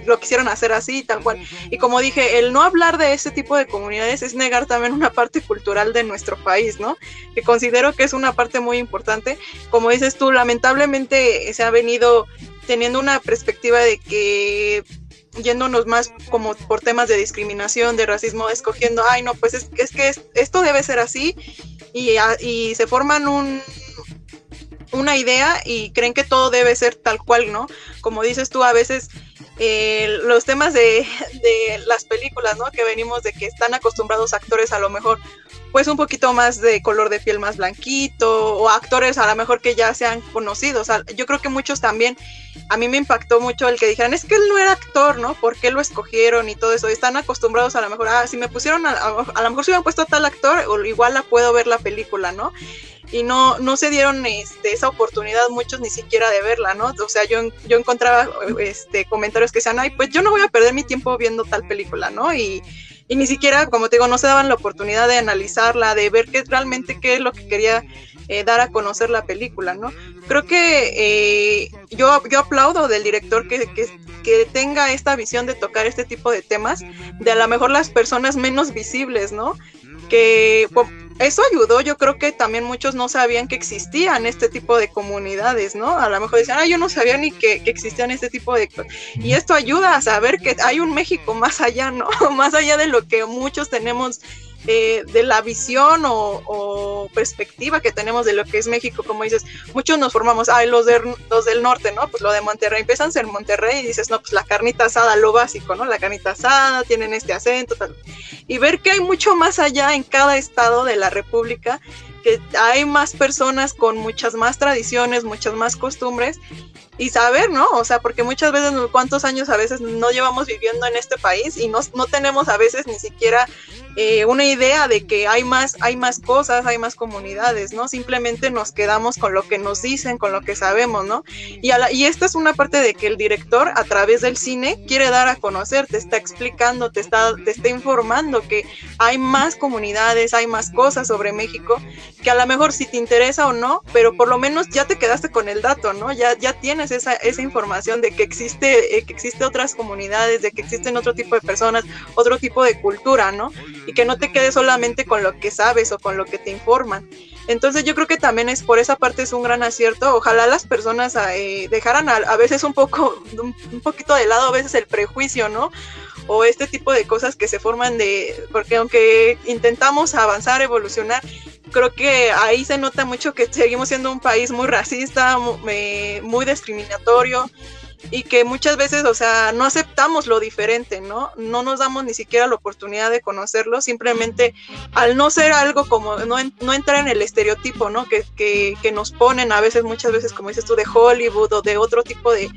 lo quisieron hacer así, tal cual. Y como dije, el no hablar de este tipo de comunidades es negar también una parte cultural de nuestro país, ¿no? Que considero que es una parte muy importante. Como dices tú, lamentablemente se ha venido teniendo una perspectiva de que yéndonos más como por temas de discriminación, de racismo, escogiendo, ay no, pues es que esto debe ser así, y se forman una idea y creen que todo debe ser tal cual, ¿no? Como dices tú, a veces los temas de las películas, ¿no? Que venimos de que están acostumbrados actores a lo mejor pues un poquito más de color de piel más blanquito, o actores a lo mejor que ya sean conocidos. O sea, yo creo que muchos también, a mí me impactó mucho el que dijeran, es que él no era actor, ¿no? ¿Por qué lo escogieron? Y todo eso, están acostumbrados a lo mejor, si me pusieron, a lo mejor si me han puesto a tal actor, o igual la puedo ver la película, ¿no? Y no se dieron esa oportunidad muchos ni siquiera de verla, ¿no? O sea, yo encontraba comentarios que decían, ay, pues yo no voy a perder mi tiempo viendo tal película, ¿no? Y ni siquiera, como te digo, no se daban la oportunidad de analizarla, de ver realmente qué es lo que quería dar a conocer la película, ¿no? Creo que yo aplaudo del director que tenga esta visión de tocar este tipo de temas, de a lo mejor las personas menos visibles, ¿no? Que eso ayudó. Yo creo que también muchos no sabían que existían este tipo de comunidades, ¿no? A lo mejor decían, yo no sabía ni que existían este tipo de cosas. Y esto ayuda a saber que hay un México más allá, ¿no? Más allá de lo que muchos tenemos, de la visión o perspectiva que tenemos de lo que es México. Como dices, muchos nos formamos, los del norte, ¿no? Pues lo de Monterrey, empiezan a ser Monterrey y dices, no, pues la carnita asada, lo básico, ¿no? La carnita asada, tienen este acento, tal. Y ver que hay mucho más allá en cada estado de la República, que hay más personas con muchas más tradiciones, muchas más costumbres, y saber, ¿no? O sea, porque muchas veces, ¿cuántos años a veces no llevamos viviendo en este país? Y no tenemos a veces ni siquiera una idea de que hay más cosas, hay más comunidades, ¿no? Simplemente nos quedamos con lo que nos dicen, con lo que sabemos, ¿no? Y esta es una parte de que el director, a través del cine, quiere dar a conocer, te está explicando, te está informando que hay más comunidades, hay más cosas sobre México, que a lo mejor si te interesa o no, pero por lo menos ya te quedaste con el dato, ¿no? Ya tienes esa información de que existe otras comunidades, de que existen otro tipo de personas, otro tipo de cultura, ¿no? Y que no te quedes solamente con lo que sabes o con lo que te informan. Entonces yo creo que también por esa parte es un gran acierto. Ojalá las personas dejaran a veces un poquito de lado a veces el prejuicio, ¿no? O este tipo de cosas que se forman porque aunque intentamos avanzar, evolucionar, creo que ahí se nota mucho que seguimos siendo un país muy racista, muy discriminatorio, y que muchas veces, o sea, no aceptamos lo diferente, ¿no? No nos damos ni siquiera la oportunidad de conocerlo, simplemente al no ser algo como, no entrar en el estereotipo, ¿no? Que nos ponen a veces, muchas veces, como dices tú, de Hollywood o de otro tipo de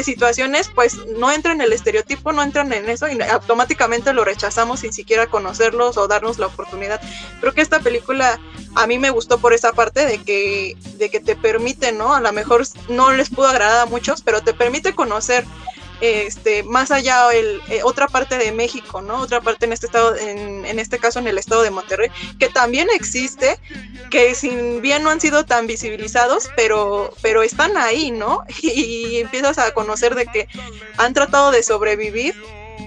situaciones, pues no entran en el estereotipo, no entran en eso y automáticamente lo rechazamos sin siquiera conocerlos o darnos la oportunidad. Creo que esta película a mí me gustó por esa parte de que te permite, ¿no? A lo mejor no les pudo agradar a muchos, pero te permite conocer más allá otra parte de México, ¿no? Otra parte en este estado, en este caso en el estado de Monterrey, que también existe, que si bien no han sido tan visibilizados, pero están ahí, ¿no? Y empiezas a conocer de que han tratado de sobrevivir.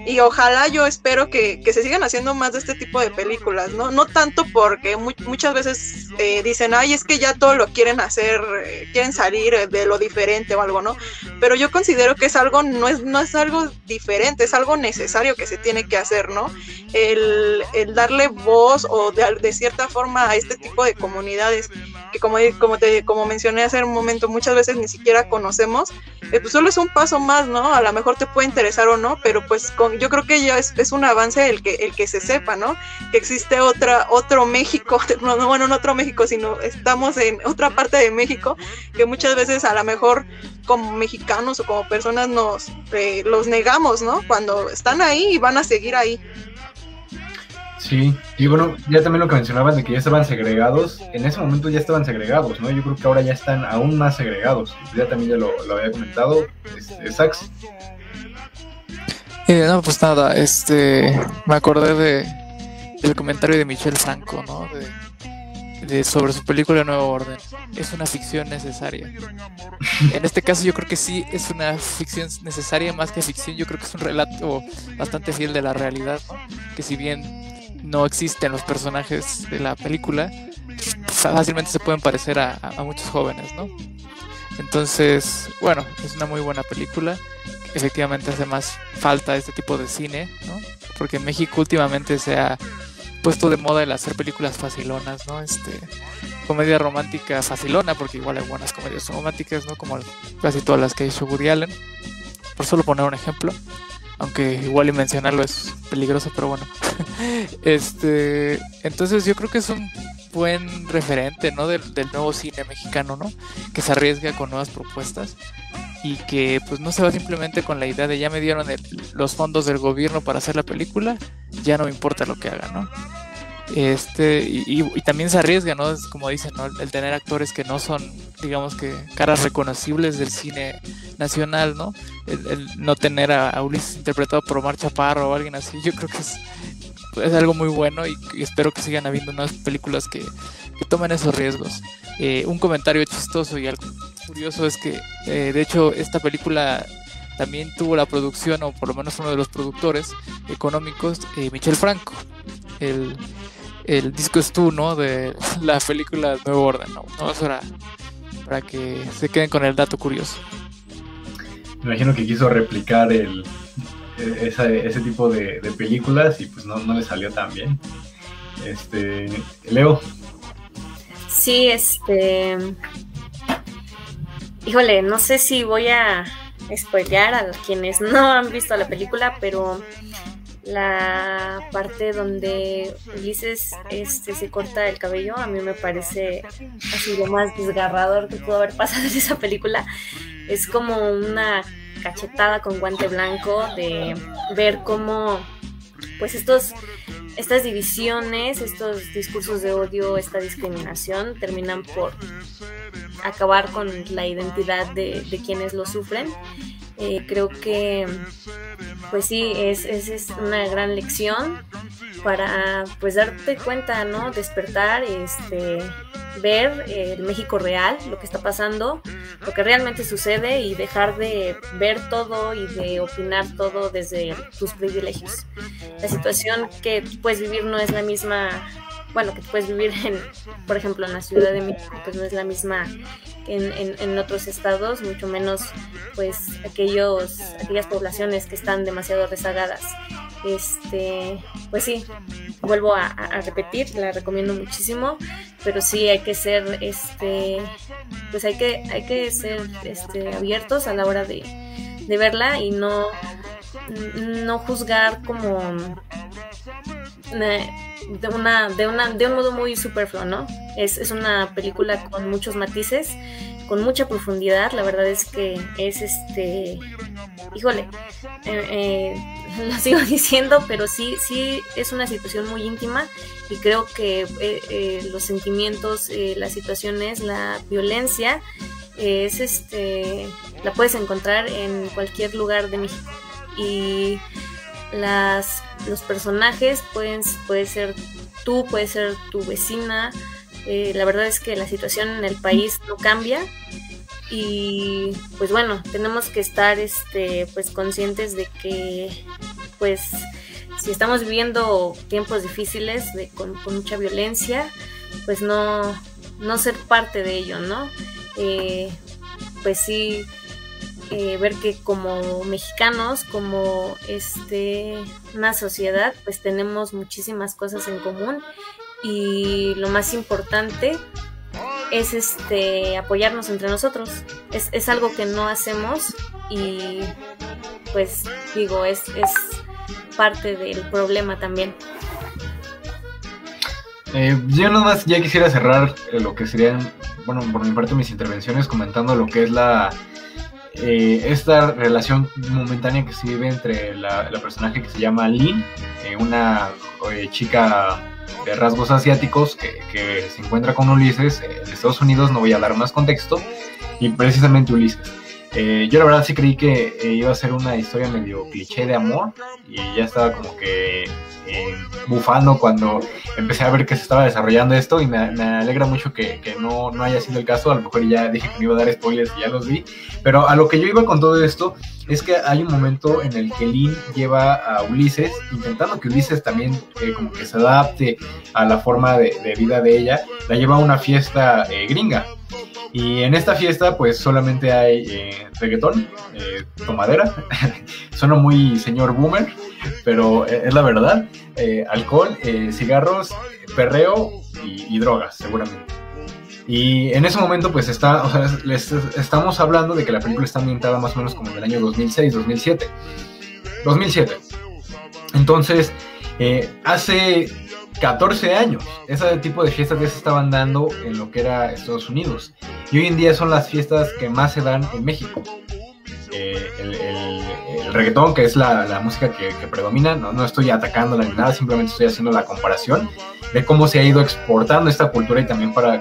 Y ojalá, yo espero que se sigan haciendo más de este tipo de películas, ¿no? No tanto porque muchas veces dicen, es que ya todo lo quieren hacer, quieren salir de lo diferente o algo, ¿no? Pero yo considero que es algo, no es algo diferente, es algo necesario que se tiene que hacer, ¿no? El darle voz o de cierta forma a este tipo de comunidades que como mencioné hace un momento, muchas veces ni siquiera conocemos, pues solo es un paso más, ¿no? A lo mejor te puede interesar o no, pero pues yo creo que ya es un avance el que se sepa, ¿no? Que existe otro México, no otro México, sino estamos en otra parte de México, que muchas veces a lo mejor como mexicanos o como personas los negamos, ¿no? Cuando están ahí y van a seguir ahí. Sí, y bueno, ya también lo que mencionaban de que ya estaban segregados, en ese momento ya estaban segregados, ¿no? Yo creo que ahora ya están aún más segregados, ya también ya lo había comentado, Sax. No, pues nada, me acordé del comentario de Michel Franco, ¿no? Sobre su película Nuevo Orden. Es una ficción necesaria. En este caso yo creo que sí es una ficción necesaria más que ficción. Yo creo que es un relato bastante fiel de la realidad, ¿no? Que si bien no existen los personajes de la película, fácilmente se pueden parecer a muchos jóvenes, ¿no? Entonces, bueno, es una muy buena película. Efectivamente hace más falta este tipo de cine, ¿no? Porque en México últimamente se ha puesto de moda el hacer películas facilonas, ¿no? Comedia romántica facilona, porque igual hay buenas comedias románticas, ¿no? Como casi todas las que ha hecho Woody Allen, por solo poner un ejemplo, aunque igual y mencionarlo es peligroso, pero bueno. Entonces yo creo que es un buen referente, ¿no? del nuevo cine mexicano, ¿no? Que se arriesga con nuevas propuestas y que pues no se va simplemente con la idea de ya me dieron los fondos del gobierno para hacer la película, ya no me importa lo que haga, ¿no? Y también se arriesga, ¿no? Es como dicen, ¿no? El tener actores que no son, digamos que caras reconocibles del cine nacional, ¿no? El no tener a Ulises interpretado por Omar Chaparro o alguien así, yo creo que es algo muy bueno y espero que sigan habiendo nuevas películas que tomen esos riesgos. Un comentario chistoso y algo curioso es que de hecho esta película también tuvo la producción, o por lo menos uno de los productores económicos, Michel Franco, el el disco es tú, ¿no? De la película Nuevo Orden, ¿no? No, eso era para que se queden con el dato curioso. Me imagino que quiso replicar ese tipo de películas y pues no le salió tan bien. Leo. Sí, híjole, no sé si voy a spoilear a quienes no han visto la película, pero la parte donde Ulises se corta el cabello a mí me parece así lo más desgarrador que pudo haber pasado en esa película. Es como una cachetada con guante blanco de ver cómo pues estas divisiones, estos discursos de odio, esta discriminación terminan por acabar con la identidad de quienes lo sufren. Creo que pues sí, es una gran lección para pues darte cuenta, ¿no? Despertar, ver el México real, lo que está pasando, lo que realmente sucede y dejar de ver todo y de opinar todo desde tus privilegios. La situación que puedes vivir no es la misma, bueno, que puedes vivir por ejemplo, en la Ciudad de México, pues no es la misma en otros estados, mucho menos pues aquellas poblaciones que están demasiado rezagadas. Pues sí, vuelvo a repetir, la recomiendo muchísimo, pero sí hay que ser pues hay que ser abiertos a la hora de verla y no juzgar como de un modo muy superfluo, ¿no? Es una película con muchos matices, con mucha profundidad. La verdad es que es híjole, lo sigo diciendo, pero sí es una situación muy íntima y creo que los sentimientos, las situaciones, la violencia la puedes encontrar en cualquier lugar de México y los personajes puede ser tú, puede ser tu vecina. La verdad es que la situación en el país no cambia y pues bueno, tenemos que estar pues conscientes de que pues si estamos viviendo tiempos difíciles con mucha violencia, pues no ser parte de ello, ¿no? Pues sí, ver que como mexicanos, como una sociedad, pues tenemos muchísimas cosas en común y lo más importante es apoyarnos entre nosotros. Es algo que no hacemos y pues digo, es parte del problema también. Yo nomás ya quisiera cerrar lo que serían, bueno, por mi parte mis intervenciones comentando lo que es esta relación momentánea que se vive entre la personaje que se llama Lynn, una chica de rasgos asiáticos que se encuentra con Ulises en Estados Unidos. No voy a dar más contexto, y precisamente Ulises. Yo la verdad sí creí que iba a ser una historia medio cliché de amor y ya estaba como que bufando cuando empecé a ver que se estaba desarrollando esto, y me alegra mucho que no haya sido el caso. A lo mejor ya dije que me iba a dar spoilers y ya los vi, pero a lo que yo iba con todo esto es que hay un momento en el que Lynn lleva a Ulises, intentando que Ulises también como que se adapte a la forma de vida de ella, la lleva a una fiesta gringa. Y en esta fiesta pues solamente hay reggaetón, tomadera, suena muy señor boomer, pero es la verdad, alcohol, cigarros, perreo y drogas seguramente. Y en ese momento pues estamos hablando de que la película está ambientada más o menos como en el año 2006-2007. Entonces, hace 14 años, ese tipo de fiestas ya se estaban dando en lo que era Estados Unidos. Y hoy en día son las fiestas que más se dan en México. El reggaetón, que es la música que predomina, no estoy atacándola ni nada, simplemente estoy haciendo la comparación de cómo se ha ido exportando esta cultura, y también para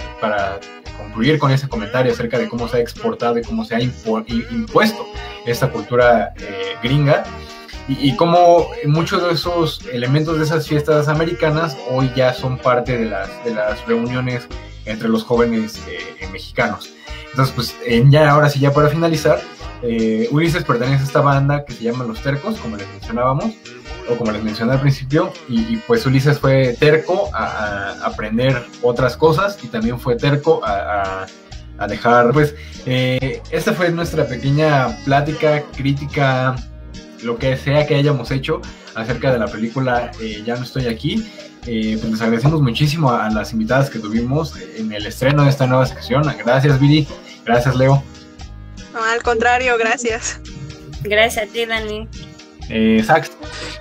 concluir con ese comentario acerca de cómo se ha exportado y cómo se ha impuesto esta cultura gringa, y cómo muchos de esos elementos de esas fiestas americanas hoy ya son parte de las reuniones entre los jóvenes mexicanos. Entonces, pues ahora sí, ya para finalizar, Ulises pertenece a esta banda que se llama Los Tercos, como les mencionábamos, o como les mencioné al principio, y pues Ulises fue terco a aprender otras cosas, y también fue terco a dejar, pues, esta fue nuestra pequeña plática, crítica, lo que sea que hayamos hecho acerca de la película Ya no estoy aquí. Pues les agradecemos muchísimo a las invitadas que tuvimos en el estreno de esta nueva sección. Gracias, Viri. Gracias, Leo. No, al contrario, gracias. Gracias a ti, Dani. Sax.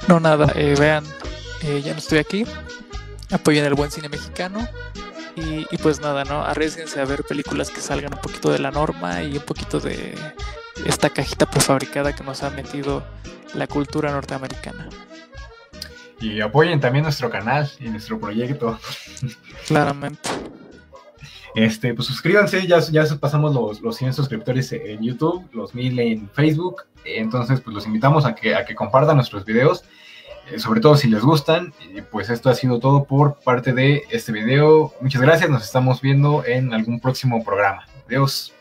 No, nada, vean, Ya no estoy aquí. Apoyen el buen cine mexicano. Y pues nada, ¿no? Arriésguense a ver películas que salgan un poquito de la norma y un poquito de esta cajita prefabricada que nos ha metido la cultura norteamericana. Y apoyen también nuestro canal y nuestro proyecto. Claramente. Pues suscríbanse, ya pasamos los 100 suscriptores en YouTube, los 1000 en Facebook. Entonces, pues los invitamos a que compartan nuestros videos, sobre todo si les gustan. Pues esto ha sido todo por parte de este video. Muchas gracias, nos estamos viendo en algún próximo programa. Adiós.